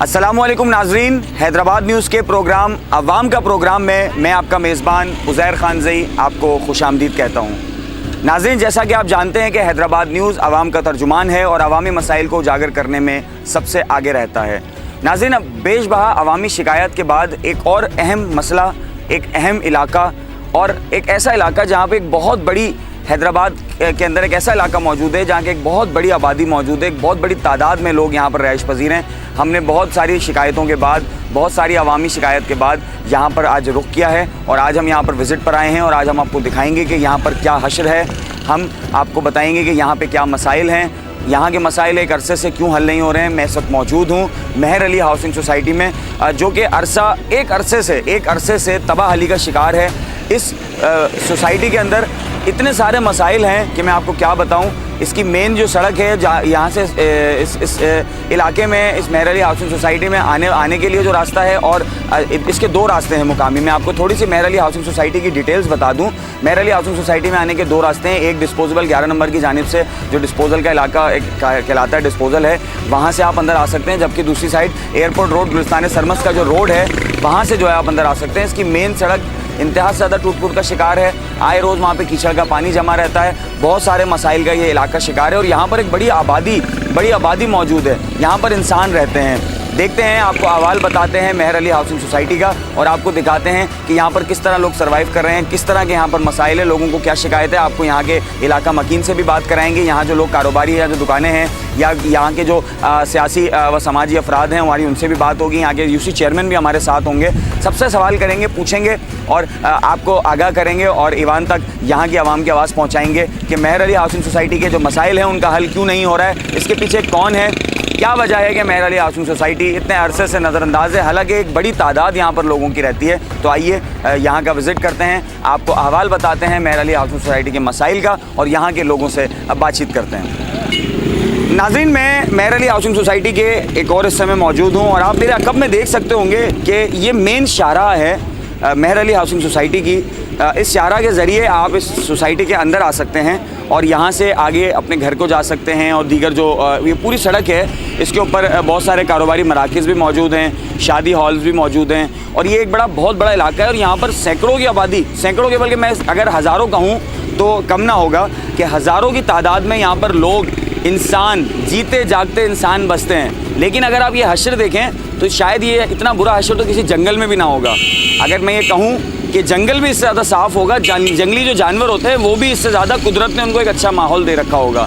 अस्सलामुअलैकुम नाजरीन, हैदराबाद न्यूज़ के प्रोग्राम अवाम का प्रोग्राम में मैं आपका मेज़बान उज़ैर खानज़ई आपको खुशामदीद कहता हूँ। नाजरीन, जैसा कि आप जानते हैं कि हैदराबाद न्यूज़ अवाम का तर्जुमान है और अवामी मसाइल को उजागर करने में सबसे आगे रहता है। नाजरीन, अब बेशबहा अवामी शिकायत के बाद एक और अहम मसला, एक अहम इलाका और एक ऐसा इलाका जहाँ पर एक बहुत बड़ी हैदराबाद के अंदर एक ऐसा इलाका मौजूद है जहाँ की एक बहुत बड़ी आबादी मौजूद है, एक बहुत बड़ी तादाद में लोग यहाँ पर रहायश पजीर हैं। हमने बहुत सारी शिकायतों के बाद, बहुत सारी अवामी शिकायत के बाद यहाँ पर आज रुख किया है और आज हम यहाँ पर विज़िट पर आए हैं और आज हम आपको दिखाएंगे कि यहाँ पर क्या हश्र है। हम आपको बताएंगे कि यहाँ पर क्या मसाइल हैं, यहाँ के मसाइल एक अरसे से क्यों हल नहीं हो रहे हैं। मैं इस वक्त मौजूद हूँ मेहर अली हाउसिंग सोसाइटी में, जो कि एक अरसे से तबाहली का शिकार है। इस सोसाइटी के अंदर इतने सारे मसाइल हैं कि मैं आपको क्या बताऊं। इसकी मेन जो सड़क है यहाँ से इस इलाके में, इस मेहर अली हाउसिंग सोसाइटी में आने के लिए जो रास्ता है, और इसके दो रास्ते हैं मुकामी। मैं आपको थोड़ी सी मेहर अली हाउसिंग सोसाइटी की डिटेल्स बता दूं। मेहर अली हाउसिंग सोसाइटी में आने के दो रास्ते हैं। एक डिस्पोजल 11 नंबर की जानिब से, जो डिस्पोजल का इलाका कहलाता है, डिस्पोजल है, वहाँ से आप अंदर आ सकते हैं। जबकि दूसरी side airport road, Gulistan Sarmas का जो रोड है, वहाँ से जो है आप अंदर आ सकते हैं। इसकी मेन सड़क इंतहा से ज़्यादा टूट फूट का शिकार है। आए रोज़ वहाँ पे कीचड़ का पानी जमा रहता है। बहुत सारे मसाइल का ये इलाका शिकार है और यहाँ पर एक बड़ी आबादी मौजूद है। यहाँ पर इंसान रहते हैं। देखते हैं, आपको अहवाल बताते हैं मेहर अली हाउसिंग सोसाइटी का और आपको दिखाते हैं कि यहाँ पर किस तरह लोग सर्वाइव कर रहे हैं, किस तरह के यहाँ पर मसाइल है, लोगों को क्या शिकायत है। आपको यहाँ के इलाका मकीन से भी बात कराएंगे। यहाँ जो लोग कारोबारी या जो दुकानें हैं या यहाँ के जो सियासी व समाजी अफराद हैं, हमारी उनसे भी बात होगी। यहाँ के यूसी चेयरमैन भी हमारे साथ होंगे। सबसे सवाल करेंगे, पूछेंगे और आपको आगाह करेंगे और ईवान तक यहाँ की आवाम की आवाज़ पहुँचाएंगे कि मेहर अली हाउसिंग सोसाइटी के जो मसाइल हैं उनका हल क्यों नहीं हो रहा है, इसके पीछे कौन है, क्या वजह है कि मेहर अली हाउसिंग सोसाइटी इतने अरसे से नज़रअंदाज है, हालांकि एक बड़ी तादाद यहाँ पर लोगों की रहती है। तो आइए यहाँ का विज़िट करते हैं, आपको अहवाल बताते हैं मेहर अली हाउसिंग सोसाइटी के मसाइल का और यहाँ के लोगों से बातचीत करते हैं। नाज़रीन, मैं मेहर अली हाउसिंग सोसाइटी के एक और हिस्से में मौजूद हूँ और आप मेरे अक़ब में देख सकते होंगे कि ये मेन शाहराह है मेहर अली हाउसिंग सोसाइटी की। इस शाहराह के ज़रिए आप इस सोसाइटी के अंदर आ सकते हैं और यहाँ से आगे अपने घर को जा सकते हैं। और दीगर जो ये पूरी सड़क है, इसके ऊपर बहुत सारे कारोबारी मराकज़ भी मौजूद हैं, शादी हॉल्स भी मौजूद हैं और ये एक बहुत बड़ा इलाका है। और यहाँ पर सैकड़ों की आबादी, सैकड़ों के बल्कि मैं अगर हज़ारों कहूँ तो कम ना होगा कि हज़ारों की तादाद में यहाँ पर लोग, इंसान, जीते जागते इंसान बसते हैं। लेकिन अगर आप ये हश्र देखें तो शायद ये इतना बुरा हश्र तो किसी जंगल में भी ना होगा। अगर मैं ये कहूँ कि जंगल भी इससे ज़्यादा साफ़ होगा, जंगली जो जानवर होते हैं वो भी इससे ज़्यादा कुदरत ने उनको एक अच्छा माहौल दे रखा होगा।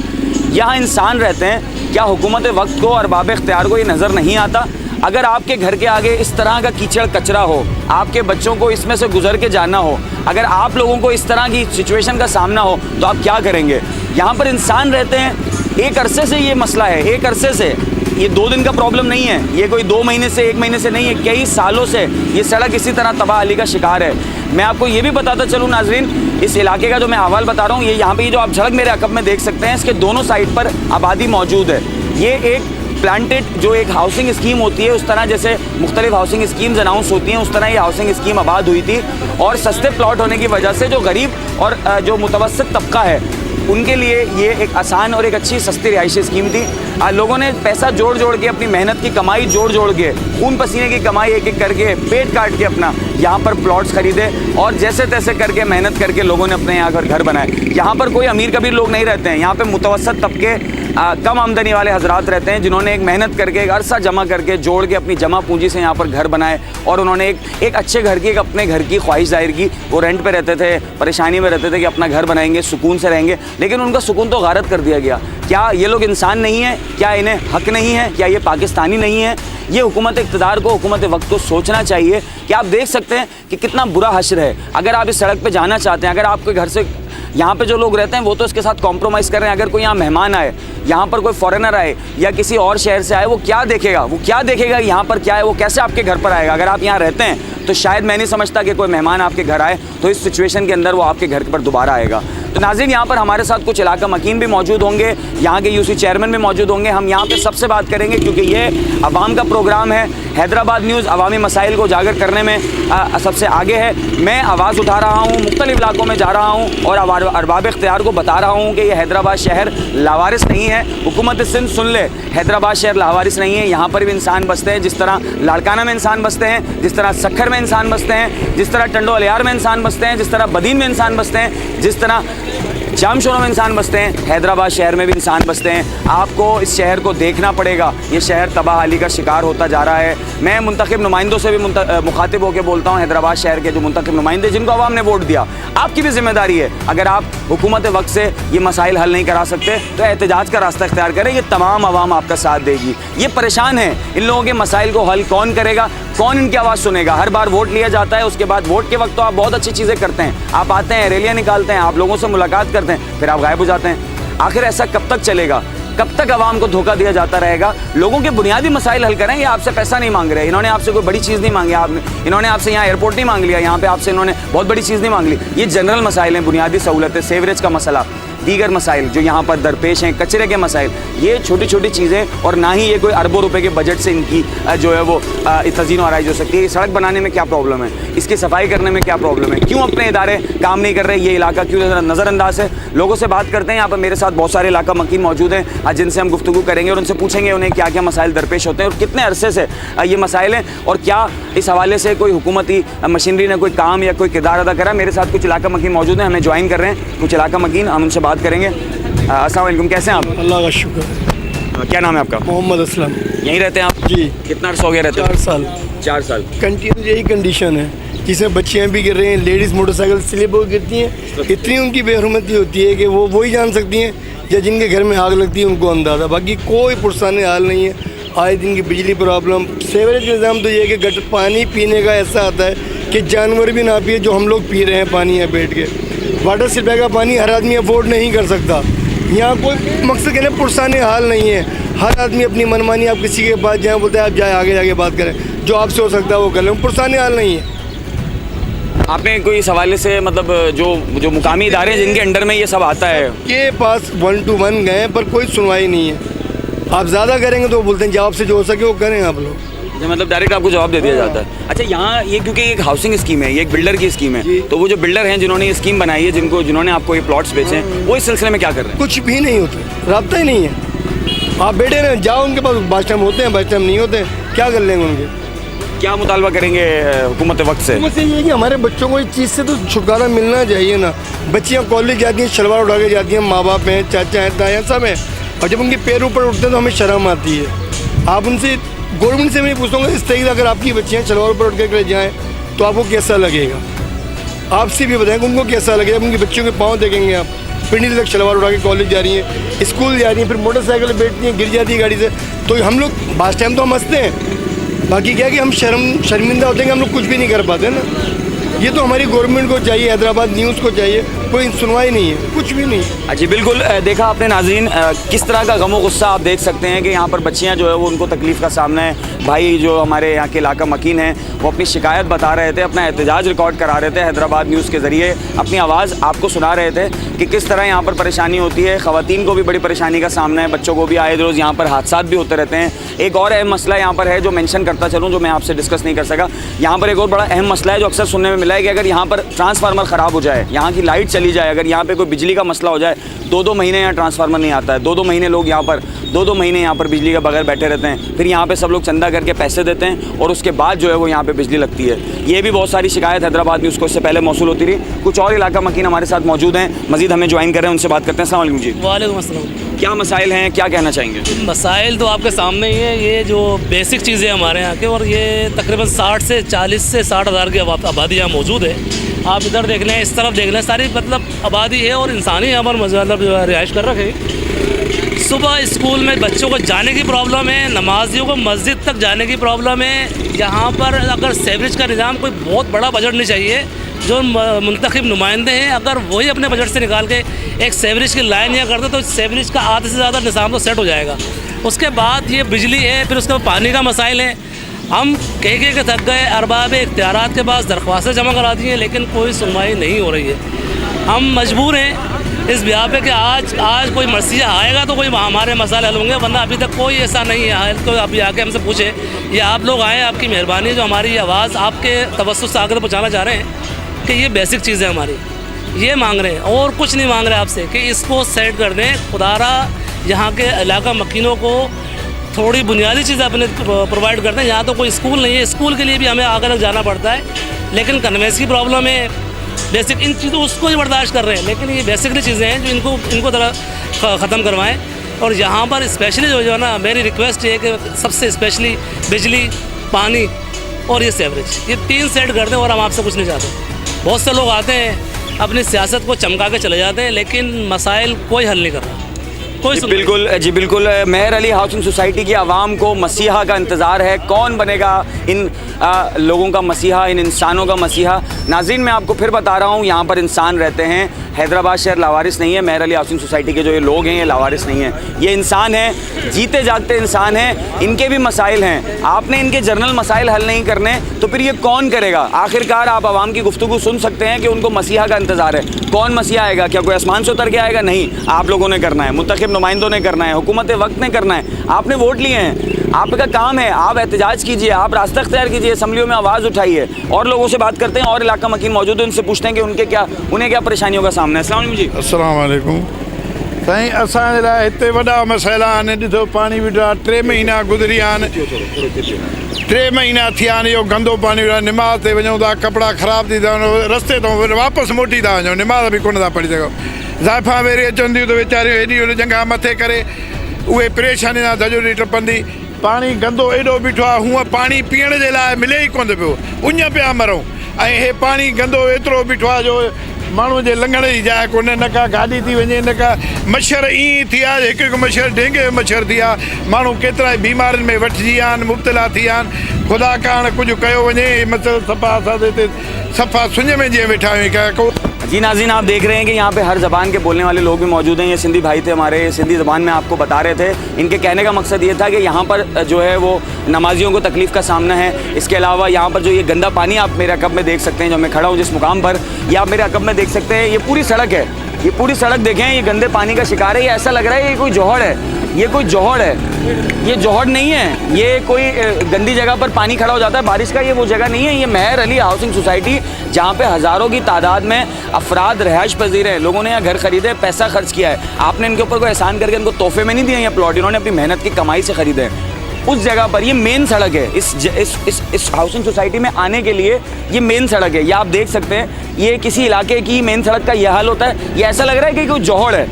यहाँ इंसान रहते हैं। क्या हुकूमत वक्त को और बाब इख्तियार को ये नज़र नहीं आता? अगर आपके घर के आगे इस तरह का कीचड़ कचरा हो, आपके बच्चों को इसमें से गुजर के जाना हो, अगर आप लोगों को इस तरह की सिचुएशन का सामना हो तो आप क्या करेंगे? यहाँ पर इंसान रहते हैं। एक अरसे से ये मसला है, एक अरसे से। ये 2 दिन का प्रॉब्लम नहीं है, ये कोई 2 महीने से, 1 महीने से नहीं है, कई सालों से ये सड़क इसी तरह तबाहली का शिकार है। मैं आपको ये भी बताता चलूँ नाजरीन, इस इलाके का जो मैं अहवाल बता रहा हूँ, ये यहाँ पे ये जो आप सड़क मेरे अक़ब में देख सकते हैं, इसके दोनों साइड पर आबादी मौजूद है। ये एक प्लांटेड जो एक हाउसिंग स्कीम होती है, उस तरह जैसे मुख्तलिफ हाउसिंग स्कीम्स अनाउंस होती हैं, उस तरह ये हाउसिंग स्कीम आबाद हुई थी। और सस्ते प्लॉट होने की वजह से जो गरीब और जो मुतवस्सित तबका है उनके लिए ये एक आसान और एक अच्छी सस्ती रिहायशी स्कीम थी। लोगों ने पैसा जोड़ के, अपनी मेहनत की कमाई जोड़ के, खून पसीने की कमाई एक एक करके, पेट काट के अपना यहाँ पर प्लॉट्स खरीदे और जैसे तैसे करके, मेहनत करके लोगों ने अपने यहाँ घर बनाए। यहाँ पर कोई अमीर कबीर लोग नहीं रहते हैं। यहाँ पे मुतवस्सित तबके, कम आमदनी वाले हजरात रहते हैं, जिन्होंने एक मेहनत करके, एक अरसा जमा करके, जोड़ के, अपनी जमा पूंजी से यहाँ पर घर बनाए और उन्होंने एक अच्छे घर की, एक अपने घर की ख्वाहिश जाहिर की। वो रेंट पे रहते थे, परेशानी में रहते थे कि अपना घर बनाएंगे, सुकून से रहेंगे, लेकिन उनका सुकून तो गारत कर दिया गया। क्या ये लोग इंसान नहीं हैं? क्या इन्हें हक नहीं है? क्या ये पाकिस्तानी नहीं है? ये हुकूमत इक़्तिदार को, हुकूमत वक्त को सोचना चाहिए कि आप देख सकते हैं कि कितना बुरा हश्र है। अगर आप इस सड़क पे जाना चाहते हैं, अगर आपके घर से, यहाँ पे जो लोग रहते हैं वो तो इसके साथ कॉम्प्रोमाइज़ कर रहे हैं। अगर कोई यहाँ मेहमान आए, यहाँ पर कोई फॉरेनर आए या किसी और शहर से आए, वो क्या देखेगा? वो क्या देखेगा यहाँ पर क्या है? वो कैसे आपके घर पर आएगा? अगर आप यहाँ रहते हैं तो शायद मैं नहीं समझता कि कोई मेहमान आपके घर आए तो इस सिचुएशन के अंदर वो आपके घर पर दोबारा आएगा। तो नाज़रीन, यहाँ पर हमारे साथ कुछ इलाका मकीन भी मौजूद होंगे, यहाँ के यूसी चेयरमैन भी मौजूद होंगे। हम यहाँ पे सबसे बात करेंगे क्योंकि ये अवाम का प्रोग्राम है। हैदराबाद न्यूज़ अवामी मसाइल को उजागर करने में सबसे आगे है। मैं आवाज़ उठा रहा हूँ, मुख्तलिफ इलाकों में जा रहा हूँ और अरबाब इख्तियार को बता रहा हूँ कि ये हैदराबाद शहर लावारिस नहीं है। हुकूमत सिंध सुन ले, हैदराबाद शहर लावारिस नहीं है। यहाँ पर भी इंसान बसते हैं, जिस तरह लाड़काना में इंसान बसते हैं, जिस तरह सक्खर में इंसान बसते हैं, जिस तरह टंडो अलियार में इंसान बसते हैं, जिस तरह बदीन में इंसान बसते हैं, जिस तरह जामशोरों में इंसान बसते हैं, हैदराबाद शहर में भी इंसान बसते हैं। आपको इस शहर को देखना पड़ेगा। ये शहर तबाहाली का शिकार होता जा रहा है। मैं मुंतखब नुमाइंदों से भी मुखातिब होकर बोलता हूँ, हैदराबाद शहर के जो मुंतखब नुमाइंदे जिनको अवाम ने वोट दिया, आपकी भी जिम्मेदारी है। अगर आप हुकूमत वक्त से ये मसाइल हल नहीं करा सकते तो एहतजाज का रास्ता इख्तियार करें। ये तमाम अवाम आपका साथ देगी। ये परेशान है, इन लोगों के मसाइल को हल कौन करेगा, कौन इनकी आवाज़ सुनेगा। हर बार वोट लिया जाता है, उसके बाद वोट के वक्त तो आप बहुत अच्छी चीज़ें करते हैं, आप आते हैं, रैलियाँ निकालते हैं, आप लोगों से मुलाकात करते हैं, फिर आप गायब हो जाते हैं। आखिर ऐसा कब तक चलेगा? कब तक आवाम को धोखा दिया जाता रहेगा? लोगों के बुनियादी मसाइल हल करें। ये आपसे पैसा नहीं मांग रहे, इन्होंने आपसे कोई बड़ी चीज़ नहीं मांगी, इन्होंने आपसे यहाँ एयरपोर्ट नहीं मांग लिया, यहाँ पे आपसे इन्होंने बहुत बड़ी चीज़ नहीं मांग ली। ये जनरल मसाइल हैं, बुनियादी सहूलतें, सेवरेज का मसला, दीगर मसाइल जो यहाँ पर दरपेश हैं, कचरे के मसाइल, ये छोटी छोटी चीज़ें। और ना ही ये कोई अरबों रुपए के बजट से इनकी जो है वो तज़ीन और आराइश हो सकती है। सड़क बनाने में क्या प्रॉब्लम है, इसकी सफाई करने में क्या प्रॉब्लम है, क्यों अपने इदारे काम नहीं कर रहे, ये इलाका क्यों नज़रअंदाज है। लोगों से बात करते हैं। यहाँ पर मेरे साथ बहुत सारे इलाका मकीन मौजूद हैं जिनसे हम गुफ्तगू करेंगे और उनसे पूछेंगे उन्हें क्या क्या मसाइल दरपेश होते हैं और कितने अरसे से ये मसाइल हैं और क्या इस हवाले से कोई हुकूमती मशीनरी ने कोई काम या कोई किरदार अदा करा। मेरे साथ कुछ इलाका मकीन मौजूद हैं, हमें ज्वाइन कर रहे हैं कुछ इलाका मकीन, हम उनसे बात करेंगे। अस्सलाम वालेकुम, कैसे हैं आप? अल्लाह का शुक्र। क्या नाम है आपका? मोहम्मद असलम। यहीं रहते हैं आप? जी। कितना अर्सा हो गया रहते? 4 साल। 4 साल। कंटिन्यू यही कंडीशन है जिसमें बच्चियाँ भी गिर रही हैं, लेडीज़ मोटरसाइकिल स्लिप हो गिरती हैं। इतनी उनकी बेहरमती होती है कि वो ही जान सकती हैं या जिनके घर में आग लगती है उनको अंदाज़ा, बाकी कोई पुरसाने हाल नहीं है। आए दिन की बिजली प्रॉब्लम, सेवरेज निज़ाम तो ये है कि गटर पानी पीने का ऐसा आता है कि जानवर भी ना पिए जो हम लोग पी रहे हैं पानी है बैठ के। वाटर सप्लाई का पानी हर आदमी अफोर्ड नहीं कर सकता। यहाँ कोई मकसद कहने पुरसाने हाल नहीं है। हर आदमी अपनी मनमानी, आप किसी के पास जाए बोलते हैं आप जाए आगे जाके बात करें, जो आपसे हो सकता है वो कर लें, पुरसाने हाल नहीं है। आपने कोई इस हवाले से मतलब जो मुकामी इदारे हैं जिनके अंडर में ये सब आता है के पास 1 to 1 गए पर कोई सुनवाई नहीं है। आप ज़्यादा करेंगे तो वो बोलते हैं जवाब से जो हो सके वो करें आप लोग। मतलब डायरेक्ट आपको जवाब दे दिया जाता है। अच्छा, यहाँ ये क्योंकि एक हाउसिंग स्कीम है, ये एक बिल्डर की स्कीम है, तो वो जो बिल्डर हैं जिन्होंने ये स्कीम बनाई है, जिन्होंने आपको ये प्लॉट्स बेचे हैं, वो इस सिलसिले में क्या कर रहे हैं? कुछ भी नहीं होता, राब्ता ही नहीं है। आप बैठे रहें, जाओ उनके पास, बात टाइम होते हैं, बात टाइम नहीं होते, क्या कर लेंगे उनके? क्या मुतालबा करेंगे हुकूमत वक्त से? हुकूमत से ये है कि हमारे बच्चों को इस चीज़ से तो छुटकारा मिलना चाहिए ना। बच्चियाँ कॉलेज जाती हैं, शलवार उठा के जाती हैं, माँ बाप हैं, चाचा हैं, ताया सब हैं, और जब उनके पैर ऊपर उठते हैं तो हमें शर्म आती है। आप उनसे, गवर्नमेंट से मैं पूछूँगा इस तरीके अगर आपकी बच्चियाँ शलवार ऊपर उठ कर जाएँ तो आपको कैसा लगेगा? आपसे भी बताएंगे उनको कैसा लगेगा। उनकी बच्चियों के पाँव देखेंगे आप, पिंडी तक शलवार उठा के कॉलेज जा रही हैं, स्कूल जा रही हैं, फिर मोटरसाइकिल बैठती हैं, गिर जाती है गाड़ी से। तो हम लोग बास टाइम तो हम हंसते हैं, बाकी क्या कि हम शर्मिंदा होते हैं कि हम लोग कुछ भी नहीं कर पाते ना। ये तो हमारी गवर्नमेंट को चाहिए, हैदराबाद न्यूज़ को चाहिए, कोई सुनवाई नहीं है, कुछ भी नहीं। जी बिल्कुल, देखा आपने नाज़रीन, किस तरह का गम व गुस्सा आप देख सकते हैं कि यहाँ पर बच्चियाँ जो है वो उनको तकलीफ़ का सामना है। भाई जो हमारे यहाँ के इलाका मकीन हैं वो अपनी शिकायत बता रहे थे, अपना एहतजाज रिकॉर्ड करा रहे थे, हैदराबाद न्यूज़ के ज़रिए अपनी आवाज़ आपको सुना रहे थे कि किस तरह यहाँ पर परेशानी होती है। ख़वातीन को भी बड़ी परेशानी का सामना है, बच्चों को भी आए रोज़ यहाँ पर हादसा भी होते रहते हैं। एक और अहम मसला यहाँ पर है जो मेंशन करता चलूँ, जो मैं आपसे डिस्कस नहीं कर सका। यहाँ पर एक और बड़ा अहम मसला है जो अक्सर सुनने में मिला है कि अगर यहाँ पर ट्रांसफार्मर ख़राब हो जाए, यहाँ की लाइट चली जाए, अगर यहाँ पे कोई बिजली का मसला हो जाए, 2-2 महीने यहाँ ट्रांसफार्मर नहीं आता है, 2-2 महीने लोग यहाँ पर 2-2 महीने यहाँ पर बिजली के बगैर बैठे रहते हैं। फिर यहाँ पे सब लोग चंदा करके पैसे देते हैं और उसके बाद जो है वो यहाँ पे बिजली लगती है। ये भी बहुत सारी शिकायत हैदराबाद न्यूज़ को इससे पहले मौसूल होती रही। कुछ और इलाका मकीन हमारे साथ मौजूद हैं, मज़ीद हमें ज्वाइन कर रहे हैं, उनसे बात करते हैं। अस्सलाम वालेकुम जी। वालेकुम अस्सलाम। क्या मसाइल हैं, क्या कहना चाहेंगे? मसाइल तो आपके सामने ही है। ये जो बेसिक चीज़ें हमारे यहाँ के, और ये तकरीबन 40 से 60 हज़ार की आबादी यहाँ मौजूद है। आप इधर देख लें, इस तरफ देख लें, सारी मतलब आबादी है और इंसानी यहाँ पर मतलब रिहाइश कर रखे। सुबह स्कूल में बच्चों को जाने की प्रॉब्लम है, नमाजियों को मस्जिद तक जाने की प्रॉब्लम है। यहाँ पर अगर सेवरेज का निज़ाम, कोई बहुत बड़ा बजट नहीं चाहिए, जो मुंतखब नुमाइंदे हैं अगर वही अपने बजट से निकाल के एक सेवरेज की लाइन यहाँ करते तो सेवरेज का आधे से ज़्यादा निज़ाम तो सेट हो जाएगा। उसके बाद ये बिजली है, फिर उसके बाद पानी का मसाइल है। हम कह के थक गए, अरबाब इख्तियारात के पास दरख्वास्तें जमा करा दी हैं, लेकिन कोई सुनवाई नहीं हो रही है। हम मजबूर हैं इस ब्याह पे कि आज कोई मसीहा आएगा तो कोई हमारे मसाले हल होंगे, वरना अभी तक कोई ऐसा नहीं है। तो अभी आके हमसे पूछे, ये आप लोग आए, आपकी मेहरबानी, जो हमारी ये आवाज़ आपके तवज्जुह से आगे पहुँचाना चाह रहे हैं कि ये बेसिक चीज़ें हमारी ये मांग रहे हैं, और कुछ नहीं मांग रहे आपसे कि इसको सेट कर दें। खुदारा यहाँ के इलाका मकीनों को थोड़ी बुनियादी चीज़ें अपने प्रोवाइड करते हैं। यहाँ तो कोई स्कूल नहीं है, स्कूल के लिए भी हमें आगे तक जाना पड़ता है, लेकिन कन्वेंस की प्रॉब्लम है, बेसिक इन चीज़ों उसको ही बर्दाश्त कर रहे हैं। लेकिन ये बेसिकली चीज़ें हैं जो इनको ज़रा ख़त्म करवाएं। और यहाँ पर स्पेशली जो है ना, मेरी रिक्वेस्ट है कि सबसे स्पेशली बिजली, पानी और ये सेवरेज, ये 3 सेट कर दें, और हम आपसे कुछ नहीं चाहते। बहुत से लोग आते हैं अपनी सियासत को चमका के चले जाते हैं, लेकिन मसाइल कोई हल नहीं कर रहा। जी बिल्कुल मेहर अली हाउसिंग सोसाइटी की आवाम को मसीहा का इंतज़ार है। कौन बनेगा इन लोगों का मसीहा, इन इंसानों का मसीहा? नाज़रीन, मैं आपको फिर बता रहा हूँ, यहाँ पर इंसान रहते हैं। हैदराबाद शहर लावारिस नहीं है। मेहर अली हाउसिंग सोसाइटी के जो ये लोग हैं ये लावारिस नहीं हैं, ये इंसान हैं, जीते जागते इंसान हैं। इनके भी मसाइल हैं। आपने इनके जर्नल मसाइल हल नहीं करने तो फिर ये कौन करेगा? आखिरकार आप आवाम की गुफ्तगू सुन सकते हैं कि उनको मसीहा का इंतज़ार है। कौन मसीहा आएगा? क्या कोई आसमान से उतर के आएगा? नहीं, आप लोगों ने करना है, मुंतखब नुमाइंदों ने करना है, हुकूमत वक्त ने करना है। आपने वोट लिए हैं, आपका काम है, आप एहतजाज कीजिए, आप रास्ता अख्तियार कीजिए, असम्बलियों में आवाज़ उठाइए। और लोगों से बात करते हैं, और इलाका मकीन मौजूद है, उनसे पूछते हैं कि उन्हें क्या परेशानियों का सामना है। अस्सलाम वालेकुम जी। अस्सलाम वालेकुम साईं, असांजे लाइ हिते वॾा मसइला आहिनि। ॾिसो, पाणी बि 3 महीना गुज़री विया आहिनि, 3 महीना थिया आहिनि, इहो गंदो पाणी। निमाज़ ते वञूं था, कपिड़ा ख़राब थी था वञो, रस्ते तां वापसि मोटी था वञो, निमाज़ बि कोन था पढ़ी सघो। ज़ाइफ़ां वेरी अचनि थियूं त वीचारियूं हेॾी जंघा मथे करे उहे परेशानी सां धजोरी टपंदी। पाणी गंदो एॾो बीठो आहे, हूअं पाणी पीअण जे लाइ मिले ई कोन पियो, उञ पिया मरूं। ऐं हे पाणी गंदो एतिरो बीठो आहे जो माण्हू जे लंघण जी जाइ कोन्हे, न का गाॾी थी वञे, न का मच्छर ईअं थी आहे, हिकु मच्छर डेंगे जो मच्छर थी आहे। माण्हू केतिरा ई बीमारियुनि में वठिजी विया आहिनि, मुब्तला थी विया आहिनि। ख़ुदा कारण कुझु कयो वञे, मच्छर सफ़ा असां हिते सफ़ा सुञ में जीअं वेठा आहियूं। जी नाज़रीन, आप देख रहे हैं कि यहाँ पे हर ज़बान के बोलने वाले लोग भी मौजूद हैं। ये सिंधी भाई थे हमारे, सिंधी ज़बान में आपको बता रहे थे। इनके कहने का मकसद ये था कि यहाँ पर जो है वो नमाजियों को तकलीफ़ का सामना है। इसके अलावा यहाँ पर जो ये गंदा पानी आप मेरे अकब में देख सकते हैं, जो मैं खड़ा हूँ जिस मुकाम पर, ये आप मेरे अकब में देख सकते हैं, ये पूरी सड़क है। ये पूरी सड़क देखें, ये गंदे पानी का शिकार है। ये ऐसा लग रहा है ये कोई जौहर है, ये कोई जौहर है। ये जौहर नहीं है, ये कोई गंदी जगह पर पानी खड़ा हो जाता है बारिश का, ये वो जगह नहीं है। ये मेहर अली हाउसिंग सोसाइटी, जहाँ पे हज़ारों की तादाद में अफराद रहायश पजीर हैं। लोगों ने यहाँ घर खरीदे, पैसा खर्च किया है। आपने इनके ऊपर कोई एहसान करके इनको तोहफे में नहीं दिए ये प्लॉट, इन्होंने अपनी मेहनत की कमाई से ख़रीदे हैं। उस जगह पर ये मेन सड़क है, इस हाउसिंग सोसाइटी में आने के लिए ये मेन सड़क है। ये आप देख सकते हैं, ये किसी इलाके की मेन सड़क का यह हाल होता है। ये ऐसा लग रहा है कि कोई जौहर है,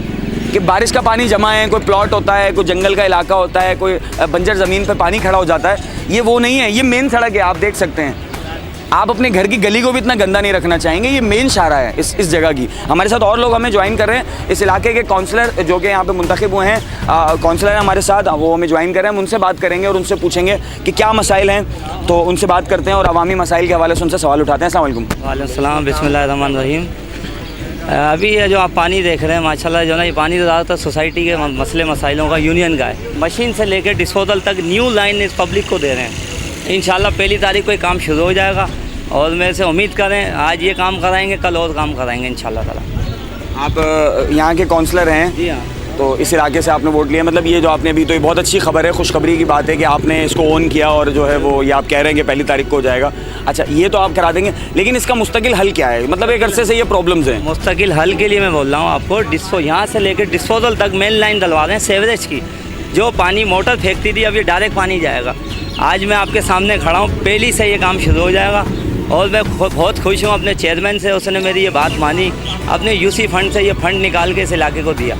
कि बारिश का पानी जमा है, कोई प्लॉट होता है, कोई जंगल का इलाका होता है, कोई बंजर ज़मीन पर पानी खड़ा हो जाता है। ये वो नहीं है, ये मेन सड़क है, आप देख सकते हैं। आप अपने घर की गली को भी इतना गंदा नहीं रखना चाहेंगे। ये मेन शाहरा है इस जगह की। हमारे साथ और लोग हमें ज्वाइन कर रहे हैं। इस इलाके के काउंसलर जो कि यहाँ पे मुंतखब हुए हैं, काउंसलर हैं हमारे साथ, वो हमें ज्वाइन कर रहे हैं। हम उनसे बात करेंगे और उनसे पूछेंगे कि क्या मसाइल हैं। तो उनसे बात करते हैं और अवामी मसाइल के हवाले से उनसे सवाल उठाते हैं। अस्सलाम वालेकुम। वालेकुम सलाम, बिस्मिल्लाहिर्रहमानिर्रहीम। अभी ये जो आप पानी देख रहे हैं, माशाल्लाह जो ना, ये पानी तो ज़्यादातर सोसाइटी के मसले मसाइलों का यूनियन का है। मशीन से लेकर डिस्पोजल तक न्यू लाइन इस पब्लिक को दे रहे हैं। इंशाल्लाह 1 तारीख को ये काम शुरू हो जाएगा, और मेरे से उम्मीद करें आज ये काम कराएंगे, कल और काम कराएंगे इंशाल्लाह ताला। आप यहाँ के काउंसलर हैं? जी हाँ। तो इस इलाके से आपने वोट लिया, मतलब ये जो आपने अभी, तो ये बहुत अच्छी खबर है, खुशखबरी की बात है कि आपने इसको ओन किया और जो है वो ये आप कह रहे हैं कि 1 तारीख को हो जाएगा। अच्छा, ये तो आप करा देंगे, लेकिन इसका मुस्तकिल हल क्या है? मतलब एक अरसे से ये प्रॉब्लम्स हैं। मुस्तकिल हल के लिए मैं बोल रहा हूँ आपको, यहाँ से लेकर डिस्पोजल तक मेन लाइन डलवा दें सेवरेज की। जो पानी मोटर फेंकती थी, अब ये डायरेक्ट पानी जाएगा। आज मैं आपके सामने खड़ा हूँ, पहली से ये काम शुरू हो जाएगा। और मैं बहुत खुश हूँ अपने चेयरमैन से, उसने मेरी ये बात मानी, अपने यूसी फंड से ये फंड निकाल के इस इलाके को दिया।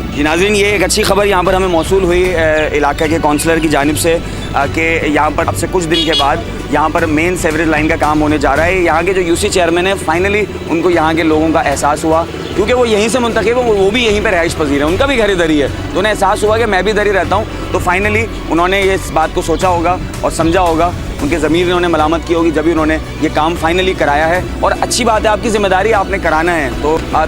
जी नाज़रीन, ये एक अच्छी खबर यहाँ पर हमें मौसूल हुई इलाके के काउंसलर की जानिब से कि यहाँ पर अब से कुछ दिन के बाद यहाँ पर मेन सेवरेज लाइन का काम होने जा रहा है। यहाँ के जो यूसी चेयरमैन है, फाइनली उनको यहाँ के लोगों का एहसास हुआ, क्योंकि वो यहीं से मुंतखब है, वो भी यहीं पर रहायश पजीर है, उनका भी घर इधर ही है, तो उन्हें एहसास हुआ कि मैं भी इधर ही रहता हूँ। तो फाइनली उन्होंने ये इस बात को सोचा होगा और समझा होगा, उनके ज़मीर ने उन्हें मलामत की होगी, जब भी उन्होंने ये काम फाइनली कराया है। और अच्छी बात है, आपकी जिम्मेदारी आपने कराना है।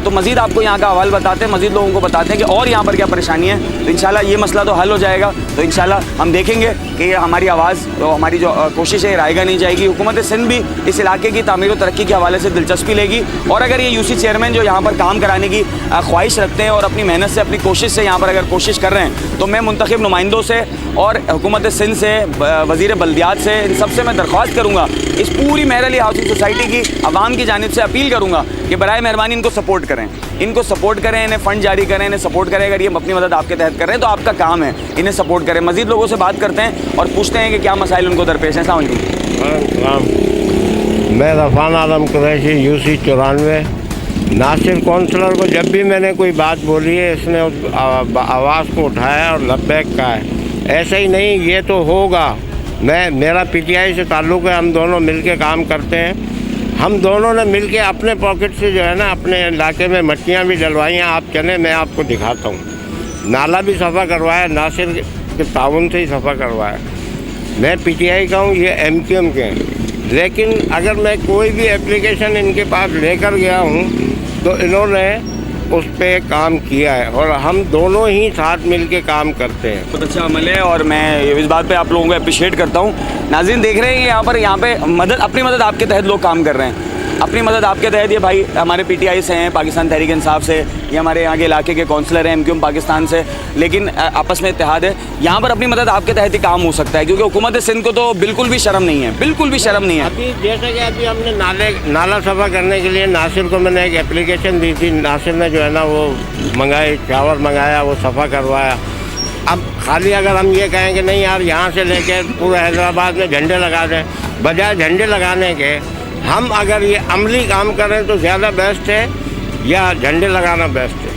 तो मज़ीद आपको यहाँ का अहवाल बताते हैं, मज़ीद लोगों को बताते हैं कि और यहाँ पर क्या परेशानी है। तो इंशाल्लाह ये मसला तो हल हो जाएगा। तो इंशाल्लाह हम देखेंगे कि हमारी आवाज़, तो हमारी जो कोशिश है रायगा नहीं जाएगी। हुकूमत सिंध भी इस इलाके की तामीर और तरक्की के हवाले से दिलचस्पी लेगी। और अगर ये यूसी चेयरमैन जो यहाँ पर काम कराने की ख्वाहिश रखते हैं और अपनी मेहनत से, अपनी कोशिश से यहाँ पर अगर कोशिश कर रहे हैं, तो मैं मुंतखब नुमाइंदों से और हुकूमत सिंध से, वज़ीर बल्दियात से, इन सबसे मैं दरख्वास्त करूँगा, इस पूरी मेहर अली हाउसिंग सोसाइटी की आवाम की जानिब से अपील करूँगा कि बराए मेहरबानी इनको सपोर्ट करें, इनको सपोर्ट करें, इन्हें फ़ंड जारी करें, इन्हें सपोर्ट करें। अगर ये अपनी मदद आपके तहत कर रहे हैं तो आपका काम है, इन्हें सपोर्ट करें। मज़ीद लोगों से बात करते हैं और पूछते हैं कि क्या मसाइल उनको दरपेश हैं। अस्सलाम वालेकुम। मैं रफ़ान आलम कुरैशी, यूसी 94। नासिर काउंसलर को जब भी मैंने कोई बात बोली है, इसने आवाज़ को उठाया और लब्बैक कहा है। ऐसा ही नहीं, ये तो होगा। मेरा पीटीआई से ताल्लुक़ है, हम दोनों मिलके काम करते हैं। हम दोनों ने मिलके अपने पॉकेट से जो है ना, अपने इलाके में मट्टियाँ भी डलवाई हैं। आप चलें, मैं आपको दिखाता हूँ। नाला भी सफ़ा करवाया, नासिर के ताउन से ही सफ़ा करवाया। मैं पीटीआई का हूँ, ये एमक्यूएम के हैं। लेकिन अगर मैं कोई भी एप्लीकेशन इनके पास लेकर गया हूँ तो इन्होंने उस पर काम किया है और हम दोनों ही साथ मिलके काम करते हैं। बहुत अच्छा अमल है और मैं इस बात पे आप लोगों को अप्रिशिएट करता हूँ। नाज़रीन देख रहे हैं कि यहाँ पे मदद, अपनी मदद आपके तहत लोग काम कर रहे हैं। अपनी मदद आपके तहत ये भाई हमारे पीटीआई से हैं, पाकिस्तान तहरीक इंसाफ से, ये हमारे यहाँ के इलाके के काउंसलर हैं एमक्यूएम पाकिस्तान से, लेकिन आपस में इत्तेहाद है। यहाँ पर अपनी मदद आपके तहत ही काम हो सकता है, क्योंकि हुकूमत सिंध को तो बिल्कुल भी शर्म नहीं है, बिल्कुल भी शर्म नहीं है। अभी जैसे कि अभी हमने नाला सफ़ा करने के लिए नासिर को मैंने एक एप्लीकेशन दी थी। नासिर ने जो है ना वो मंगाई, चावल मंगाया, वो सफ़ा करवाया। अब खाली अगर हम ये कहें कि नहीं यार यहाँ से लेके पूरे हैदराबाद में झंडे लगा दें, बजाय झंडे लगाने के हम अगर ये अमली काम करें तो ज़्यादा बेस्ट है, या झंडे लगाना बेस्ट है।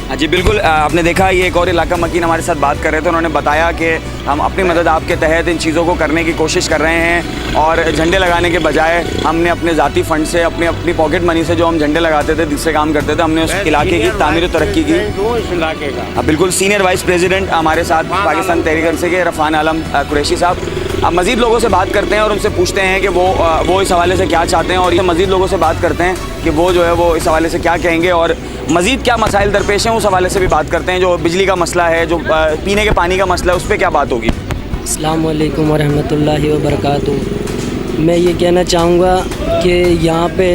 हाँ जी बिल्कुल। आपने देखा ये एक और इलाका मकीन हमारे साथ बात कर रहे थे, उन्होंने बताया कि हम अपनी मदद आपके तहत इन चीज़ों को करने की कोशिश कर रहे हैं और झंडे लगाने के बजाय हमने अपने ज़ाती फ़ंड से, अपनी पॉकेट मनी से जो हम झंडे लगाते थे, जिससे काम करते थे, हमने उस इलाके की तामीर और तरक्की की। इस इलाके का हाँ बिल्कुल। सीनियर वाइस प्रेसिडेंट हमारे साथ पाकिस्तान तहरीक इंसाफ के रफ़ान आलम कुरैशी साहब। अब मज़ीद लोगों से बात करते हैं और उनसे पूछते हैं कि वो इस हवाले से क्या चाहते हैं, और ये मज़ीद लोगों से बात करते हैं कि वो जो है वो इस हवाले से क्या कहेंगे और मज़ीद क्या मसाइल दरपेश हैं, उस हवाले से भी बात करते हैं। जो बिजली का मसला है, जो पीने के पानी का मसला है, उस पर क्या बात होगी। अस्सलाम वालेकुम वरहमतुल्लाहि वबरकातुहू। मैं ये कहना चाहूँगा कि यहाँ पे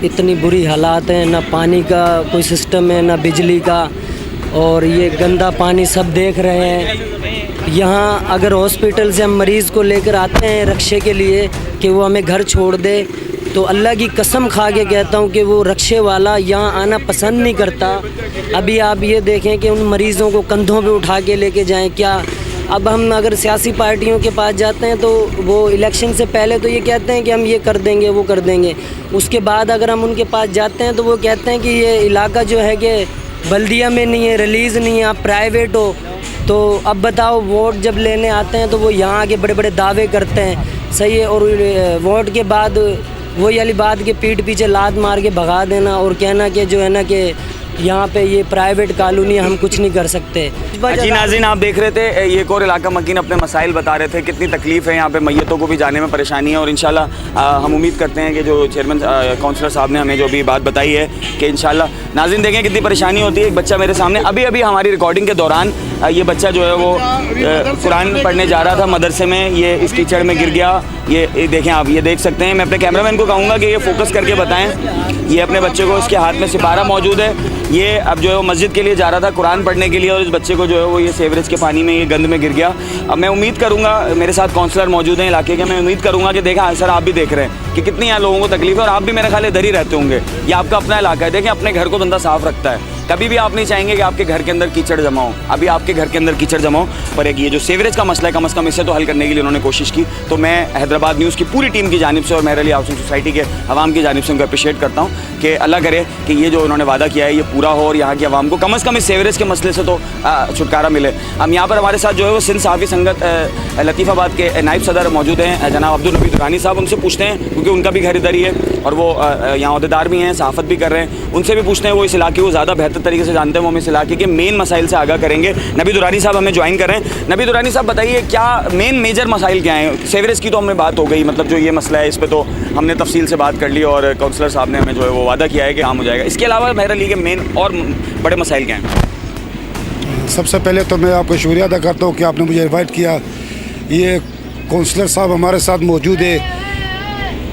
इतनी बुरी हालात हैं, ना पानी का कोई सिस्टम है, ना बिजली का, और ये गंदा पानी सब देख रहे हैं। यहाँ अगर हॉस्पिटल से हम मरीज़ को लेकर आते हैं रक्शे के लिए कि वो हमें घर छोड़ दे, तो अल्लाह की कसम खा के कहता हूँ कि वो रक्शे वाला यहाँ आना पसंद नहीं करता। अभी आप ये देखें कि उन मरीज़ों को कंधों पे उठा के लेके जाएं क्या। अब हम अगर सियासी पार्टियों के पास जाते हैं तो वो इलेक्शन से पहले तो ये कहते हैं कि हम ये कर देंगे, वो कर देंगे। उसके बाद अगर हम उनके पास जाते हैं तो वो कहते हैं कि ये इलाका जो है कि बल्दिया में नहीं है, रिलीज़ नहीं है, आप प्राइवेट हो। तो अब बताओ, वोट जब लेने आते हैं तो वो यहाँ आके बड़े बड़े दावे करते हैं, सही है, और वोट के बाद वही वाली बात के पीठ पीछे लात मार के भगा देना और कहना कि जो है ना कि यहाँ पे ये प्राइवेट कॉलोनी, हम कुछ नहीं कर सकते। जी नाज़रीन, आप देख रहे थे ये एक और इलाका मकीन अपने मसाइल बता रहे थे, कितनी तकलीफ़ है यहाँ पे, मैयतों को भी जाने में परेशानी है। और इंशाल्लाह हम उम्मीद करते हैं कि जो चेयरमैन काउंसलर साहब ने हमें जो भी बात बताई है कि इंशाल्लाह नाज़रीन देखें कितनी परेशानी होती है। एक बच्चा मेरे सामने अभी हमारी रिकॉर्डिंग के दौरान ये बच्चा जो है वो कुरान पढ़ने जा रहा था मदरसे में, ये इस कीचड़ में गिर गया। ये देखें, आप ये देख सकते हैं। मैं अपने कैमरामैन को कहूँगा कि ये फोकस करके बताएं। ये अपने बच्चे को, इसके हाथ में सिपारा मौजूद है। ये अब जो है वो मस्जिद के लिए जा रहा था कुरान पढ़ने के लिए, और इस बच्चे को जो है वो ये सीवरेज के पानी में, ये गंद में गिर गया। अब मैं उम्मीद करूँगा, मेरे साथ काउंसलर मौजूद हैं इलाके के, मैं उम्मीद करूँगा कि देखा सर आप भी देख रहे हैं कि कितनी यहाँ लोगों को तकलीफ है, और आप भी मेरे ख्याल इधर ही रहते होंगे। ये आपका अपना इलाका है। देखें, अपने घर को बंदा साफ़ रखता है, कभी भी आप नहीं चाहेंगे कि आपके घर के अंदर कीचड़ जमा हो। अभी आपके घर के अंदर कीचड़ जमा हो, पर एक ये जो सीवरेज का मसला है, कम से कम इसे तो हल करने के लिए उन्होंने कोशिश की। तो मैं हैदराबाद न्यूज़ की पूरी टीम की जानिब से और मेहर अली हाउसिंग सोसाइटी के आवाम की जानिब से उनको अप्रिशिएट करता हूँ कि अल्लाह करे कि ये जो उन्होंने वादा किया है ये पूरा हो और यहाँ की आवाम को कम से कम इस सीवरेज के मसले से तो छुटकारा मिले। हम यहाँ पर हमारे साथ जो है वो सिंध सहाफ़ी संगत लतीफ़ाबाद के नायब सदर मौजूद हैं, जनाब अब्दुल नबी दुरानी साहब। उनसे पूछते हैं, क्योंकि क्योंकि उनका भी घर इधर ही है और वो यहाँ अहदेदार भी हैं, सहाफ़त भी कर रहे हैं। उनसे भी पूछते हैं, वो इस इलाके को ज़्यादा बेहतर तरीके से जानते हैं, वो हमें इस इलाके के मेन मसाइल से आगाह करेंगे। नबी दुरानी साहब हमें ज्वाइन कर रहे हैं। नबी दुरानी साहब बताइए, क्या मेजर मसाइल क्या हैं? सीवरेज की तो हमने बात हो गई, मतलब जो ये मसला है इस पर तो हमने तफसील से बात कर ली और काउंसलर साहब ने हमें जो है वो वादा किया है कि आम हो जाएगा। इसके अलावा मेरा लिए मेन और बड़े मसाइल क्या हैं? सबसे पहले तो मैं आपका शुक्रिया अदा करता हूँ कि आपने मुझे इनवाइट किया। ये काउंसलर साहब हमारे साथ मौजूद है।